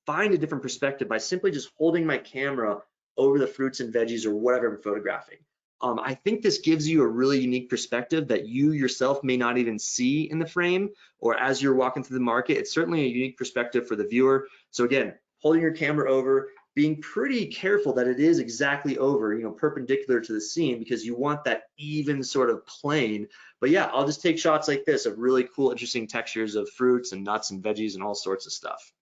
find a different perspective by simply just holding my camera over the fruits and veggies or whatever I'm photographing. I think this gives you a really unique perspective that you yourself may not even see in the frame, or as you're walking through the market. It's certainly a unique perspective for the viewer. So again, holding your camera over, being pretty careful that it is exactly over, you know, perpendicular to the scene, because you want that even sort of plane. But yeah, I'll just take shots like this of really cool, interesting textures of fruits and nuts and veggies and all sorts of stuff.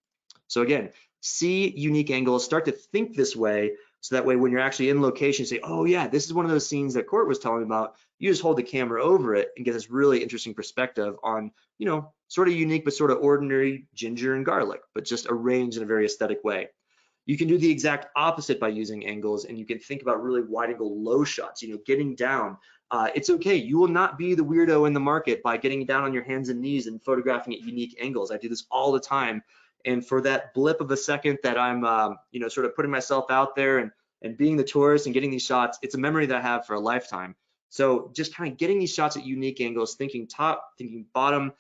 So again, see unique angles, start to think this way, so that way when you're actually in location, you say, oh yeah, this is one of those scenes that Court was telling me about. You just hold the camera over it and get this really interesting perspective on, you know, sort of unique but sort of ordinary ginger and garlic, but just arranged in a very aesthetic way. You can do the exact opposite by using angles, and you can think about really wide angle low shots, you know, getting down. It's okay, you will not be the weirdo in the market by getting down on your hands and knees and photographing at unique angles. I do this all the time. And for that blip of a second that I'm, you know, sort of putting myself out there and being the tourist and getting these shots, it's a memory that I have for a lifetime. So just kind of getting these shots at unique angles, thinking top, thinking bottom,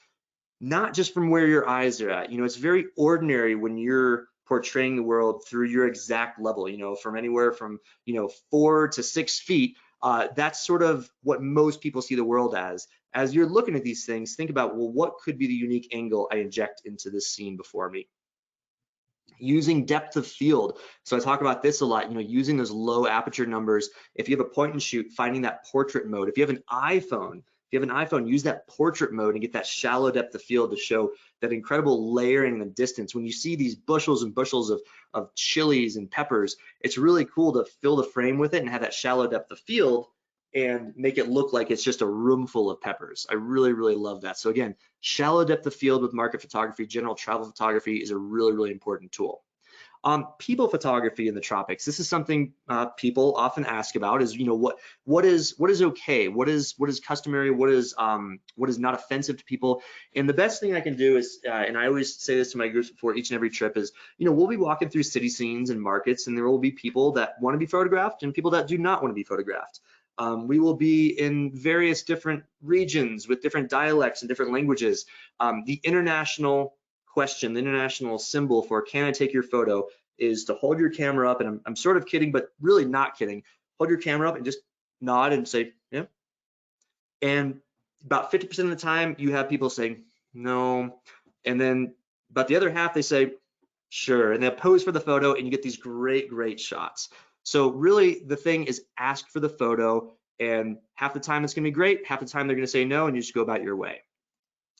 not just from where your eyes are at. You know, it's very ordinary when you're portraying the world through your exact level, you know, from anywhere from, you know, 4 to 6 feet. That's sort of what most people see the world as. As you're looking at these things, think about, well, what could be the unique angle I inject into this scene before me? Using depth of field. So I talk about this a lot, you know, using those low aperture numbers. If you have a point and shoot, finding that portrait mode. If you have an iPhone, if you have an iPhone, use that portrait mode and get that shallow depth of field to show that incredible layering in the distance. When you see these bushels and bushels of chilies and peppers, it's really cool to fill the frame with it and have that shallow depth of field and make it look like it's just a room full of peppers. I really, really love that. So again, shallow depth of field with market photography, general travel photography is a really, really important tool. People photography in the tropics. This is something people often ask about is, what is okay? What is customary? What is not offensive to people? And the best thing I can do is, and I always say this to my groups before each and every trip is, we'll be walking through city scenes and markets, and there will be people that want to be photographed and people that do not want to be photographed. We will be in various different regions with different dialects and different languages. The international question, the international symbol for can I take your photo is to hold your camera up, and I'm sort of kidding, but really not kidding. Hold your camera up and just nod and say, yeah. And about 50% of the time, you have people saying, no. And then about the other half, they say, sure. And they'll pose for the photo, and you get these great, great shots. So really, the thing is ask for the photo, and half the time it's gonna be great, half the time they're gonna say no, and you just go about your way.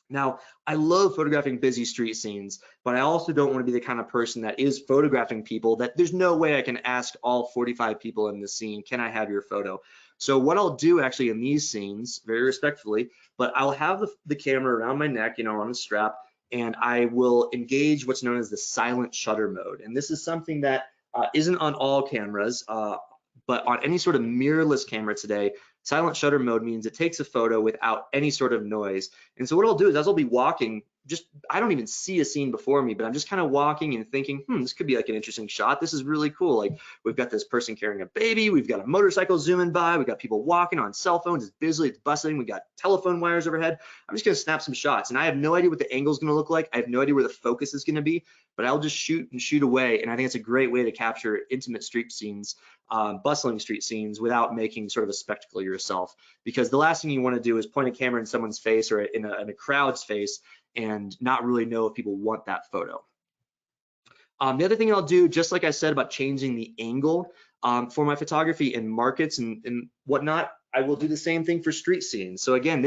Now, I love photographing busy street scenes, but I also don't want to be the kind of person that is photographing people that there's no way I can ask all 45 people in the scene, can I have your photo? So what I'll do actually in these scenes, very respectfully, but I'll have the camera around my neck, on a strap, and I will engage what's known as the silent shutter mode. And this is something that isn't on all cameras, but on any sort of mirrorless camera today, silent shutter mode means it takes a photo without any sort of noise. And so what I'll do is as I'll be walking, I don't even see a scene before me, but I'm just kind of walking and thinking, this could be like an interesting shot. This is really cool. Like we've got this person carrying a baby, we've got a motorcycle zooming by, we've got people walking on cell phones, it's busy, it's bustling, we got telephone wires overhead. I'm just gonna snap some shots, and I have no idea what the angle is gonna look like. I have no idea where the focus is gonna be, but I'll just shoot and shoot away. And I think it's a great way to capture intimate street scenes, bustling street scenes without making sort of a spectacle of yourself. Because the last thing you want to do is point a camera in someone's face or in a crowd's face and not really know if people want that photo. The other thing I'll do, just like I said about changing the angle for my photography in markets and whatnot, I will do the same thing for street scenes. So again,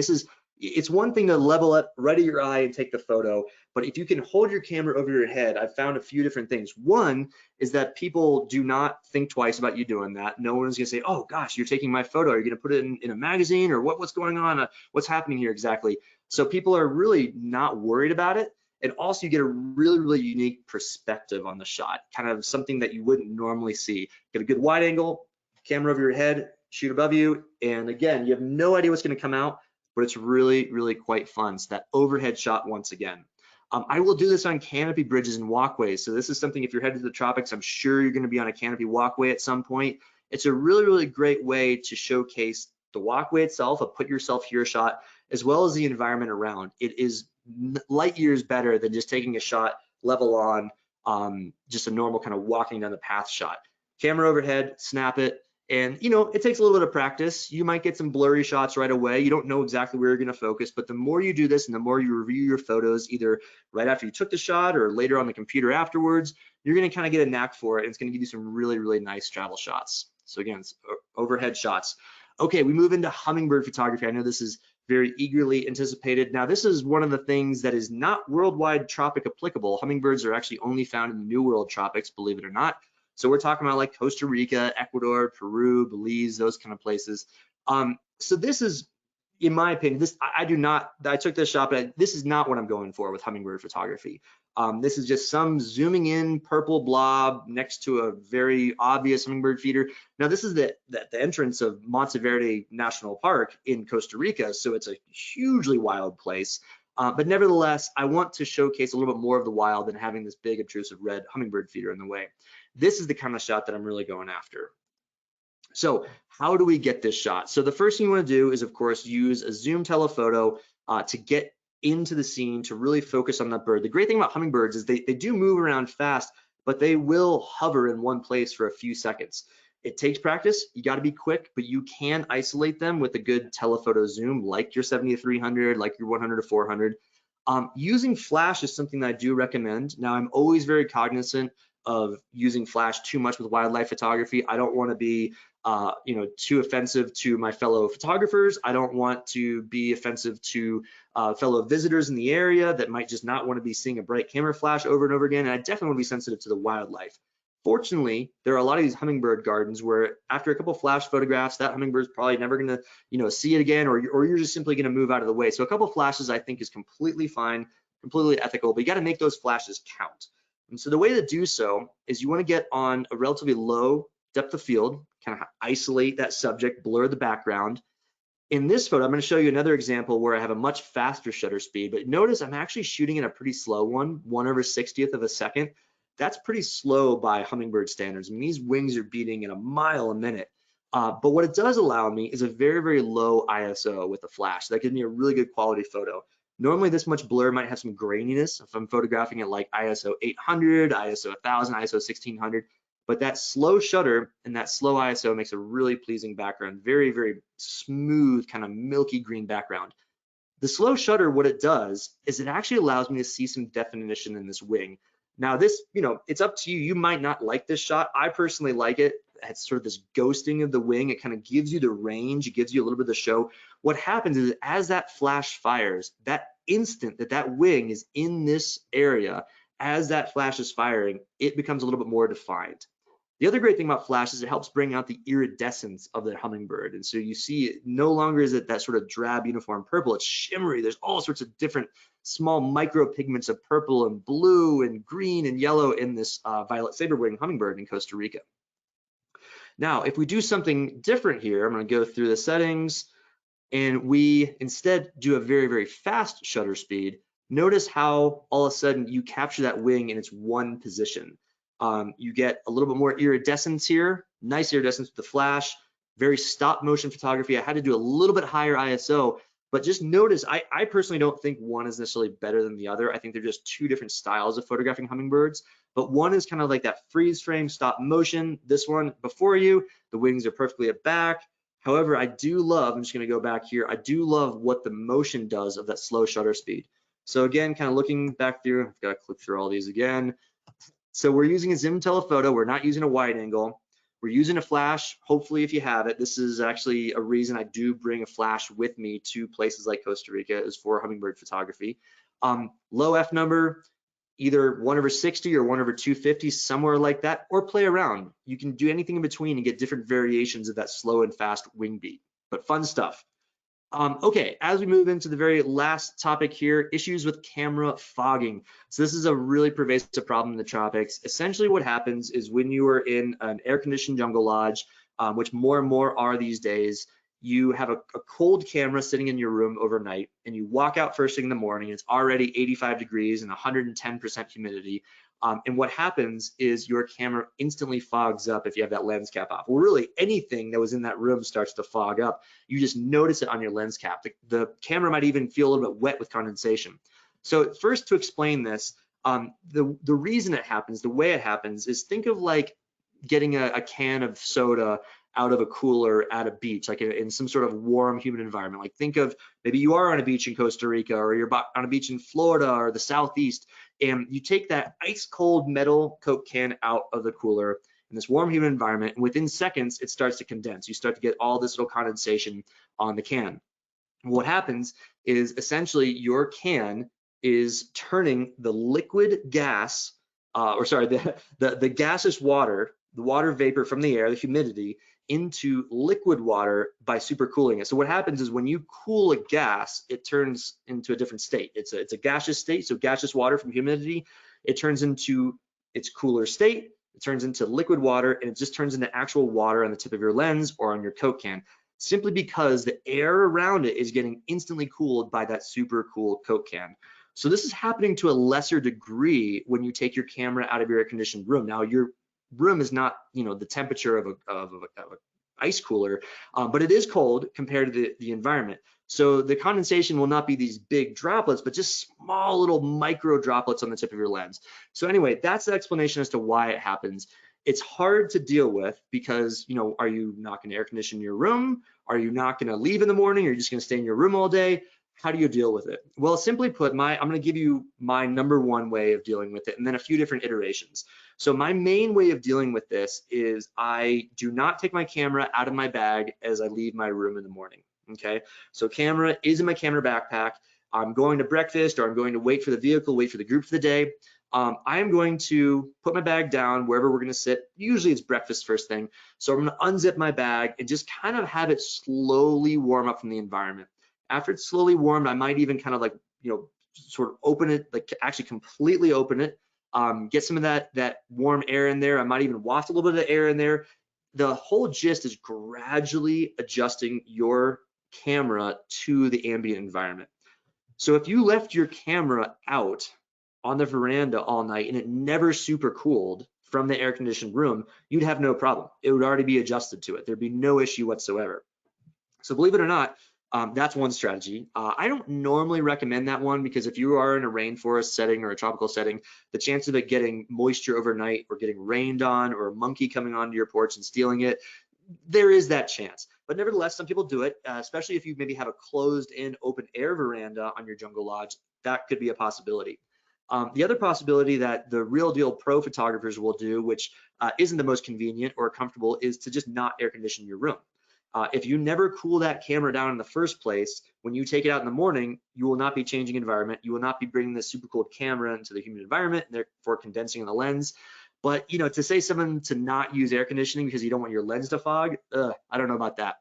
it's one thing to level up right at your eye and take the photo, but if you can hold your camera over your head, I've found a few different things. One is that people do not think twice about you doing that. No one's gonna say, oh gosh, you're taking my photo. Are you gonna put it in a magazine, or what's going on? What's happening here exactly? So people are really not worried about it. And also you get a really, really unique perspective on the shot, kind of something that you wouldn't normally see. Get a good wide angle, camera over your head, shoot above you. And again, you have no idea what's gonna come out, but it's really, really quite fun. So that overhead shot once again. I will do this on canopy bridges and walkways. So this is something, if you're headed to the tropics, I'm sure you're gonna be on a canopy walkway at some point. It's a really, really great way to showcase the walkway itself, a put yourself here shot, as well as the environment around. It is light years better than just taking a shot level on just a normal kind of walking down the path shot. Camera overhead, snap it. And it takes a little bit of practice. You might get some blurry shots right away. You don't know exactly where you're gonna focus, but the more you do this and the more you review your photos, either right after you took the shot or later on the computer afterwards, you're gonna kind of get a knack for it, and it's gonna give you some really, really nice travel shots. So again, it's overhead shots. Okay, we move into hummingbird photography. I know this is very eagerly anticipated. Now, this is one of the things that is not worldwide tropic applicable. Hummingbirds are actually only found in the New World tropics, believe it or not. So we're talking about like Costa Rica, Ecuador, Peru, Belize, those kind of places. So this is, in my opinion, I took this shot, but this is not what I'm going for with hummingbird photography. This is just some zooming in purple blob next to a very obvious hummingbird feeder. Now this is the entrance of Monteverde National Park in Costa Rica, so it's a hugely wild place. But nevertheless, I want to showcase a little bit more of the wild than having this big obtrusive red hummingbird feeder in the way. This is the kind of shot that I'm really going after. So how do we get this shot? So the first thing you want to do is, of course, use a zoom telephoto to get into the scene, to really focus on that bird. The great thing about hummingbirds is they do move around fast, but they will hover in one place for a few seconds. It takes practice. You got to be quick, but you can isolate them with a good telephoto zoom, like your 70-300, like your 100-400. Using flash is something that I do recommend. Now, I'm always very cognizant of using flash too much with wildlife photography. I don't want to be too offensive to my fellow photographers. I don't want to be offensive to fellow visitors in the area that might just not want to be seeing a bright camera flash over and over again. And I definitely want to be sensitive to the wildlife. Fortunately, there are a lot of these hummingbird gardens where after a couple flash photographs, that hummingbird's probably never going to, see it again, or you're just simply going to move out of the way. So a couple flashes I think is completely fine, completely ethical, but you got to make those flashes count. And so the way to do so is you want to get on a relatively low depth of field, kind of isolate that subject, blur the background. In this photo, I'm going to show you another example where I have a much faster shutter speed, but notice I'm actually shooting in a pretty slow one, 1/60th of a second. That's pretty slow by hummingbird standards. I mean, these wings are beating at a mile a minute. But what it does allow me is a very, very low ISO with the flash. That gives me a really good quality photo. Normally this much blur might have some graininess if I'm photographing at like ISO 800, ISO 1000, ISO 1600. But that slow shutter and that slow ISO makes a really pleasing background, very, very smooth, kind of milky green background. The slow shutter, what it does is it actually allows me to see some definition in this wing. Now this, it's up to you. You might not like this shot. I personally like it. It's sort of this ghosting of the wing. It kind of gives you the range. It gives you a little bit of the show. What happens is as that flash fires, that instant that wing is in this area, as that flash is firing, it becomes a little bit more defined. The other great thing about flash is it helps bring out the iridescence of the hummingbird. And so you see no longer is it that sort of drab uniform purple, it's shimmery. There's all sorts of different small micro pigments of purple and blue and green and yellow in this violet saber-winged hummingbird in Costa Rica. Now, if we do something different here, I'm going to go through the settings and we instead do a very, very fast shutter speed. Notice how all of a sudden you capture that wing in its one position. You get a little bit more iridescence here, nice iridescence with the flash, very stop motion photography. I had to do a little bit higher ISO, but just notice, I personally don't think one is necessarily better than the other. I think they're just two different styles of photographing hummingbirds, but one is kind of like that freeze frame stop motion. This one before you, the wings are perfectly at back. However, I do love, I'm just gonna go back here, I do love what the motion does of that slow shutter speed. So again, kind of looking back through, I've got to click through all these again. So we're using a zoom telephoto. We're not using a wide angle. We're using a flash. Hopefully, if you have it, this is actually a reason I do bring a flash with me to places like Costa Rica is for hummingbird photography. Low F number, either 1/60 or 1/250, somewhere like that, or play around. You can do anything in between and get different variations of that slow and fast wing beat, but fun stuff. Okay, as we move into the very last topic here, issues with camera fogging. So this is a really pervasive problem in the tropics. Essentially what happens is when you are in an air-conditioned jungle lodge, which more and more are these days, you have a cold camera sitting in your room overnight and you walk out first thing in the morning, it's already 85 degrees and 110% humidity. And what happens is your camera instantly fogs up if you have that lens cap off. Well, really anything that was in that room starts to fog up. You just notice it on your lens cap. The camera might even feel a little bit wet with condensation. So first, to explain this, the reason it happens, the way it happens is think of like getting a can of soda out of a cooler at a beach, like in some sort of warm, humid environment. Like think of maybe you are on a beach in Costa Rica or you're on a beach in Florida or the Southeast, and you take that ice cold metal Coke can out of the cooler in this warm, humid environment, and within seconds, it starts to condense. You start to get all this little condensation on the can. What happens is essentially your can is turning the liquid gas, the gaseous water, the water vapor from the air, the humidity, into liquid water by supercooling it. So what happens is when you cool a gas, it turns into a different state. It's a gaseous state, so gaseous water from humidity, it turns into its cooler state, it turns into liquid water, and it just turns into actual water on the tip of your lens or on your Coke can, simply because the air around it is getting instantly cooled by that super cool Coke can. So this is happening to a lesser degree when you take your camera out of your air-conditioned room. Now, your room is not, the temperature of an ice cooler, but it is cold compared to the environment. So the condensation will not be these big droplets, but just small little micro droplets on the tip of your lens. So anyway, that's the explanation as to why it happens. It's hard to deal with because, are you not going to air condition your room? Are you not going to leave in the morning? Are you just going to stay in your room all day? How do you deal with it? Well, simply put, I'm going to give you my #1 way of dealing with it, and then a few different iterations. So my main way of dealing with this is I do not take my camera out of my bag as I leave my room in the morning, okay? So camera is in my camera backpack. I'm going to breakfast, or I'm going to wait for the vehicle, wait for the group for the day. I am going to put my bag down wherever we're gonna sit. Usually it's breakfast first thing. So I'm gonna unzip my bag and just kind of have it slowly warm up from the environment. After it's slowly warmed, I might even kind of like, sort of open it, like actually completely open it, get some of that warm air in there. I might even waft a little bit of air in there. The whole gist is gradually adjusting your camera to the ambient environment. So if you left your camera out on the veranda all night and it never super cooled from the air conditioned room, you'd have no problem. It would already be adjusted to it. There'd be no issue whatsoever. So believe it or not, that's one strategy. I don't normally recommend that one because if you are in a rainforest setting or a tropical setting, the chance of it getting moisture overnight or getting rained on or a monkey coming onto your porch and stealing it, there is that chance. But nevertheless, some people do it, especially if you maybe have a closed in open air veranda on your jungle lodge. That could be a possibility. The other possibility that the real deal pro photographers will do, which isn't the most convenient or comfortable, is to just not air condition your room. If you never cool that camera down in the first place, when you take it out in the morning, you will not be changing environment. You will not be bringing the super cooled camera into the humid environment, and therefore condensing in the lens. But to say someone to not use air conditioning because you don't want your lens to fog, I don't know about that.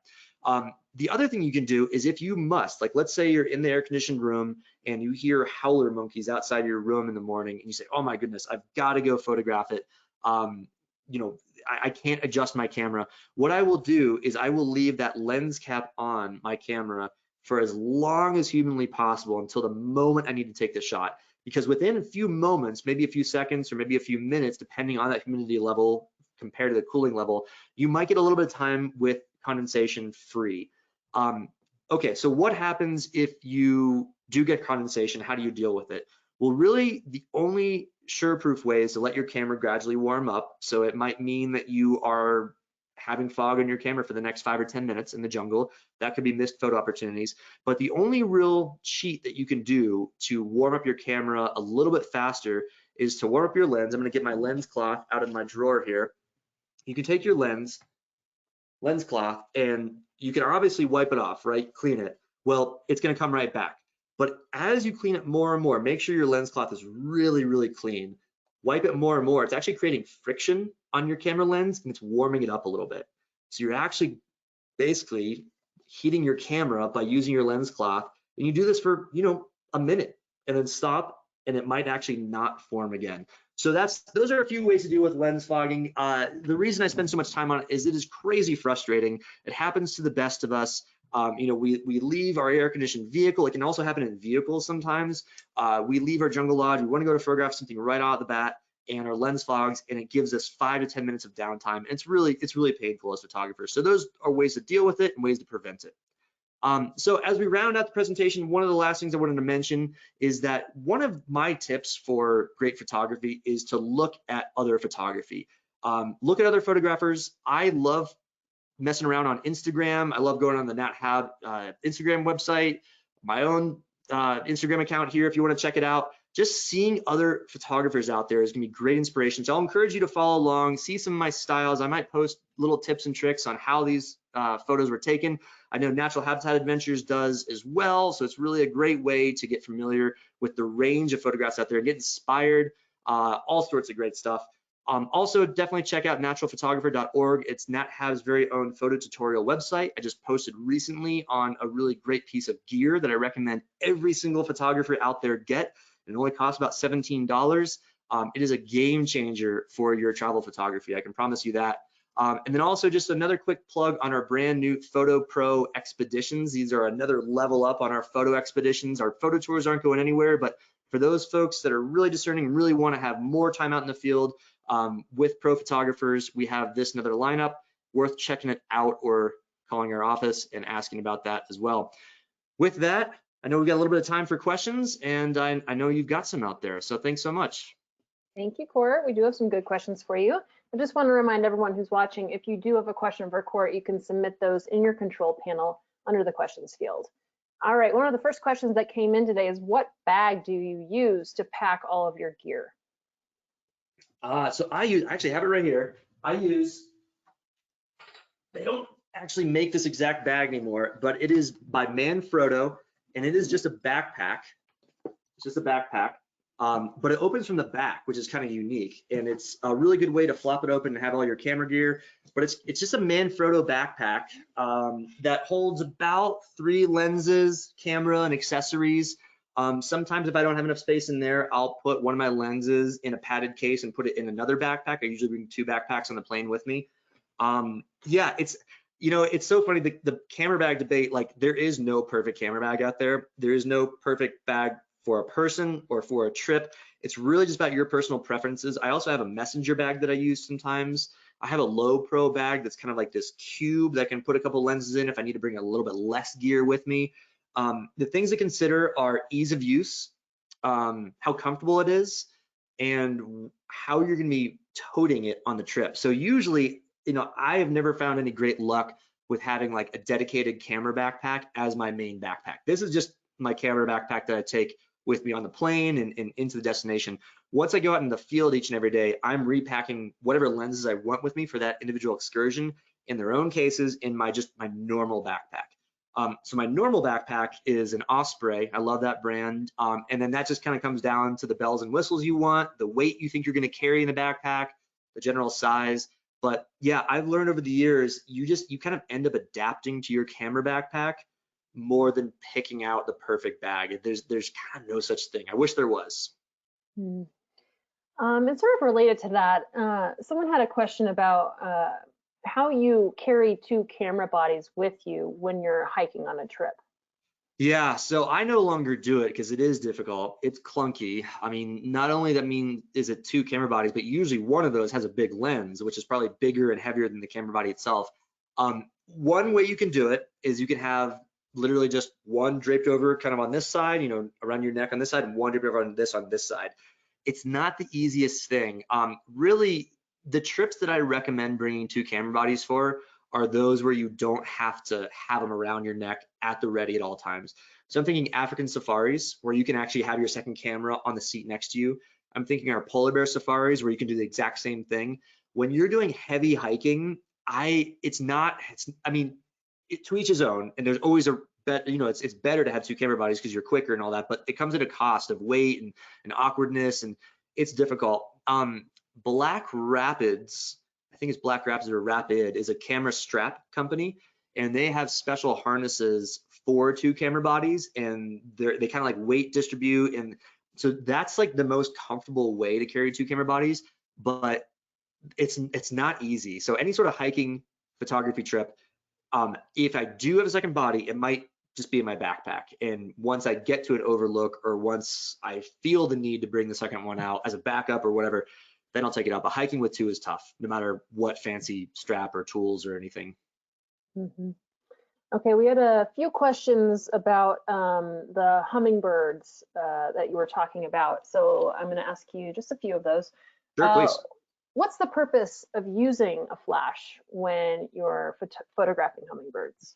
The other thing you can do is, if you must, like let's say you're in the air conditioned room and you hear howler monkeys outside your room in the morning and you say, oh my goodness, I've got to go photograph it. I can't adjust my camera. What I will do is I will leave that lens cap on my camera for as long as humanly possible until the moment I need to take the shot. Because within a few moments, maybe a few seconds or maybe a few minutes, depending on that humidity level compared to the cooling level, you might get a little bit of time with condensation free. Okay, so what happens if you do get condensation? How do you deal with it? Well, really, the only sure-proof way is to let your camera gradually warm up. So it might mean that you are having fog on your camera for the next 5 or 10 minutes in the jungle. That could be missed photo opportunities. But the only real cheat that you can do to warm up your camera a little bit faster is to warm up your lens. I'm gonna get my lens cloth out of my drawer here. You can take your lens cloth and you can obviously wipe it off, right? Clean it. Well, it's gonna come right back. But as you clean it more and more, make sure your lens cloth is really, really clean. Wipe it more and more. It's actually creating friction on your camera lens and it's warming it up a little bit. So you're actually basically heating your camera by using your lens cloth. And you do this for, a minute and then stop, and it might actually not form again. So those are a few ways to deal with lens fogging. The reason I spend so much time on it is it is crazy frustrating. It happens to the best of us. We leave our air-conditioned vehicle. It can also happen in vehicles sometimes. We leave our jungle lodge. We want to go to photograph something right out of the bat, and our lens fogs, and it gives us 5 to 10 minutes of downtime. And it's really painful as photographers. So those are ways to deal with it and ways to prevent it. So as we round out the presentation, one of the last things I wanted to mention is that one of my tips for great photography is to look at other photography. Look at other photographers. I love messing around on Instagram. I love going on the NatHab Instagram website, my own Instagram account here if you want to check it out. Just seeing other photographers out there is gonna be great inspiration. So I'll encourage you to follow along, see some of my styles. I might post little tips and tricks on how these photos were taken. I know Natural Habitat Adventures does as well. So it's really a great way to get familiar with the range of photographs out there and get inspired, all sorts of great stuff. Also, definitely check out naturalphotographer.org. It's NatHab's very own photo tutorial website. I just posted recently on a really great piece of gear that I recommend every single photographer out there get. It only costs about $17. It is a game changer for your travel photography. I can promise you that. And then also just another quick plug on our brand new Photo Pro expeditions. These are another level up on our photo expeditions. Our photo tours aren't going anywhere, but for those folks that are really discerning and really want to have more time out in the field with pro photographers, we have this another lineup. Worth checking it out or calling our office and asking about that as well. With that, I know we've got a little bit of time for questions, and I know you've got some out there. So thanks so much. Thank you, Court. We do have some good questions for you. I just want to remind everyone who's watching, if you do have a question for Court, you can submit those in your control panel under the questions field. All right, one of the first questions that came in today is, what bag do you use to pack all of your gear? So I actually have it right here. They don't actually make this exact bag anymore, but it is by Manfrotto, and it is just a backpack. It's just a backpack, but it opens from the back, which is kind of unique, and it's a really good way to flop it open and have all your camera gear. But it's just a Manfrotto backpack that holds about 3 lenses, camera, and accessories. Sometimes if I don't have enough space in there, I'll put one of my lenses in a padded case and put it in another backpack. I usually bring 2 backpacks on the plane with me. Yeah, it's so funny, the camera bag debate, like there is no perfect camera bag out there. There is no perfect bag for a person or for a trip. It's really just about your personal preferences. I also have a messenger bag that I use sometimes. I have a low pro bag that's kind of like this cube that I can put a couple lenses in if I need to bring a little bit less gear with me. The things to consider are ease of use, how comfortable it is, and how you're going to be toting it on the trip. So usually, I have never found any great luck with having like a dedicated camera backpack as my main backpack. This is just my camera backpack that I take with me on the plane and into the destination. Once I go out in the field each and every day, I'm repacking whatever lenses I want with me for that individual excursion in their own cases in my normal backpack. So my normal backpack is an Osprey. I love that brand. And then that just kind of comes down to the bells and whistles you want, the weight you think you're going to carry in the backpack, the general size. But yeah, I've learned over the years, you kind of end up adapting to your camera backpack more than picking out the perfect bag. There's kind of no such thing. I wish there was. And sort of related to that, someone had a question about how you carry 2 camera bodies with you when you're hiking on a trip. Yeah, so I no longer do it because it is difficult. It's clunky. I mean, not only is it 2 camera bodies, but usually one of those has a big lens, which is probably bigger and heavier than the camera body itself. One way you can do it is you can have literally just one draped over kind of on this side, around your neck on this side, and one draped over on this side. It's not the easiest thing. Really, the trips that I recommend bringing 2 camera bodies for are those where you don't have to have them around your neck at the ready at all times. So I'm thinking African safaris where you can actually have your second camera on the seat next to you. I'm thinking our polar bear safaris where you can do the exact same thing. When you're doing heavy hiking, to each his own, and there's always it's better to have 2 camera bodies because you're quicker and all that, but it comes at a cost of weight and awkwardness, and it's difficult. Black Rapids, I think it's Black Rapids or Rapid, is a camera strap company, and they have special harnesses for 2 camera bodies, and they kind of like weight distribute, and so that's like the most comfortable way to carry 2 camera bodies, but it's not easy. So any sort of hiking photography trip, if I do have a second body, it might just be in my backpack, and once I get to an overlook or once I feel the need to bring the second one out as a backup or whatever, then I'll take it out. But hiking with 2 is tough, no matter what fancy strap or tools or anything. Mm-hmm. Okay, we had a few questions about the hummingbirds that you were talking about. So I'm going to ask you just a few of those. Sure, please. What's the purpose of using a flash when you're photographing hummingbirds?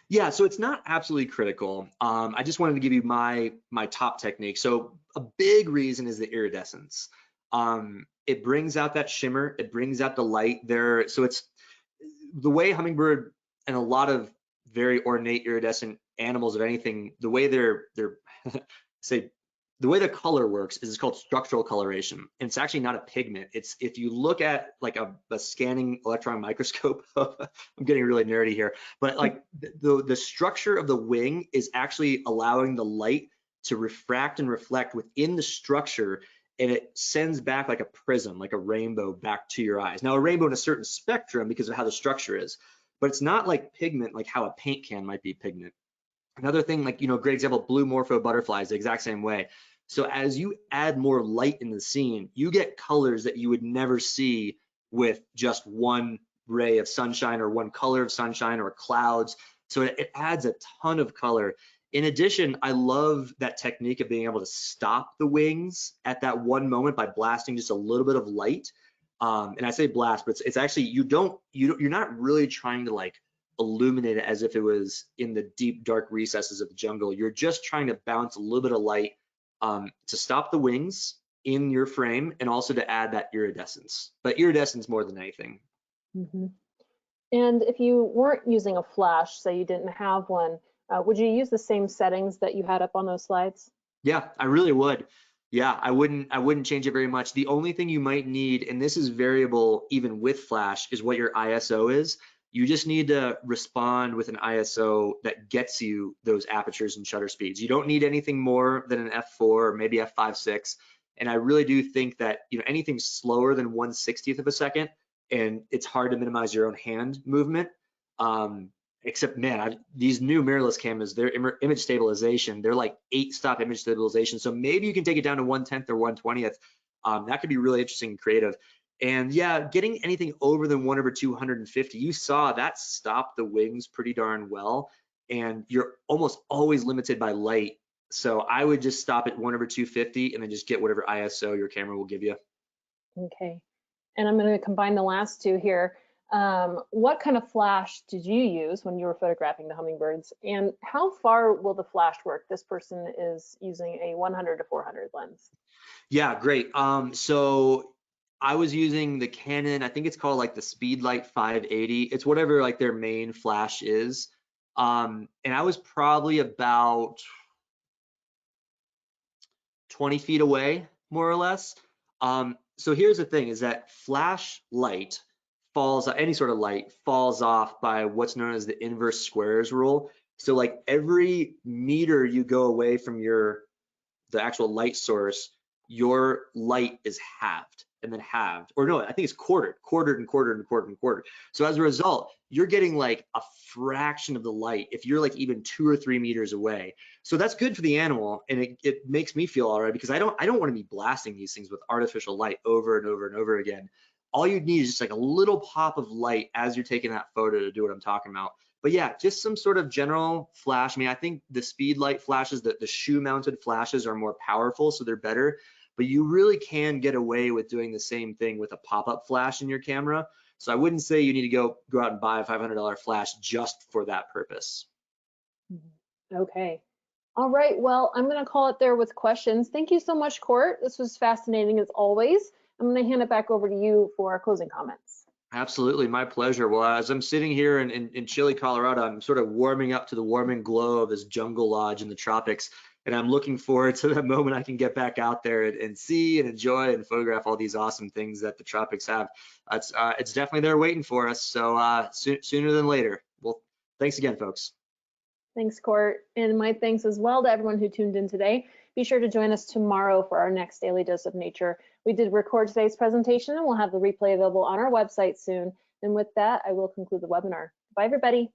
Yeah, so it's not absolutely critical. I just wanted to give you my top technique. So a big reason is the iridescence. It brings out that shimmer, it brings out the light there. So it's the way hummingbird and a lot of very ornate iridescent animals of anything, the way they're say the way the color works is it's called structural coloration, and it's actually not a pigment. It's if you look at like a scanning electron microscope, I'm getting really nerdy here, but like the structure of the wing is actually allowing the light to refract and reflect within the structure, and it sends back like a prism, like a rainbow back to your eyes. Now a rainbow in a certain spectrum because of how the structure is, but it's not like pigment, like how a paint can might be pigment. Another thing, like, great example, blue morpho butterflies, the exact same way. So as you add more light in the scene, you get colors that you would never see with just one ray of sunshine or one color of sunshine or clouds. So it adds a ton of color. In addition, I love that technique of being able to stop the wings at that one moment by blasting just a little bit of light. And I say blast, but it's actually, you're not really trying to like illuminate it as if it was in the deep dark recesses of the jungle. You're just trying to bounce a little bit of light to stop the wings in your frame, and also to add that iridescence, but iridescence more than anything. Mm-hmm. And if you weren't using a flash, say you didn't have one, would you use the same settings that you had up on those slides? Yeah, I really would. Yeah, I wouldn't change it very much. The only thing you might need, and this is variable even with flash, is what your ISO is. You just need to respond with an ISO that gets you those apertures and shutter speeds. You don't need anything more than an f4 or maybe f5.6. And I really do think that, you know, anything slower than 1/60th of a second, and it's hard to minimize your own hand movement. Except, man, these new mirrorless cameras, their image stabilization, they're like 8-stop image stabilization. So maybe you can take it down to 1/10 or 1/20th. That could be really interesting and creative. And yeah, getting anything over than 1/250, you saw that stopped the wings pretty darn well. And you're almost always limited by light. So I would just stop at 1/250 and then just get whatever ISO your camera will give you. Okay. And I'm going to combine the last two here. What kind of flash did you use when you were photographing the hummingbirds, and how far will the flash work? This person is using a 100 to 400 lens. Yeah, great. So I was using the Canon, I think it's called like the Speedlight 580. It's whatever like their main flash is. And I was probably about 20 feet away, more or less. So here's the thing, is that flash light falls, any sort of light falls off by what's known as the inverse squares rule. So like every meter you go away from the actual light source, your light is halved and then halved, or no, I think it's quartered and quartered and quartered and quartered. So as a result, you're getting like a fraction of the light if you're like even 2 or 3 meters away. So that's good for the animal, and it makes me feel all right, because I don't want to be blasting these things with artificial light over and over and over again. All you need is just like a little pop of light as you're taking that photo to do what I'm talking about. But yeah, just some sort of general flash. I mean, I think the speed light flashes, the shoe mounted flashes are more powerful, so they're better, but you really can get away with doing the same thing with a pop-up flash in your camera. So I wouldn't say you need to go out and buy a $500 flash just for that purpose. Okay. All right, well, I'm going to call it there with questions. Thank you so much, Court. This was fascinating as always. I'm going to hand it back over to you for closing comments. Absolutely, my pleasure. Well, as I'm sitting here in chilly Colorado, I'm sort of warming up to the warming glow of this jungle lodge in the tropics, and I'm looking forward to the moment I can get back out there and see and enjoy and photograph all these awesome things that the tropics have. It's definitely there waiting for us, so sooner than later. Well, thanks again, folks. Thanks, Court, and my thanks as well to everyone who tuned in today. Be sure to join us tomorrow for our next Daily Dose of Nature. We did record today's presentation, and we'll have the replay available on our website soon. And with that, I will conclude the webinar. Bye, everybody.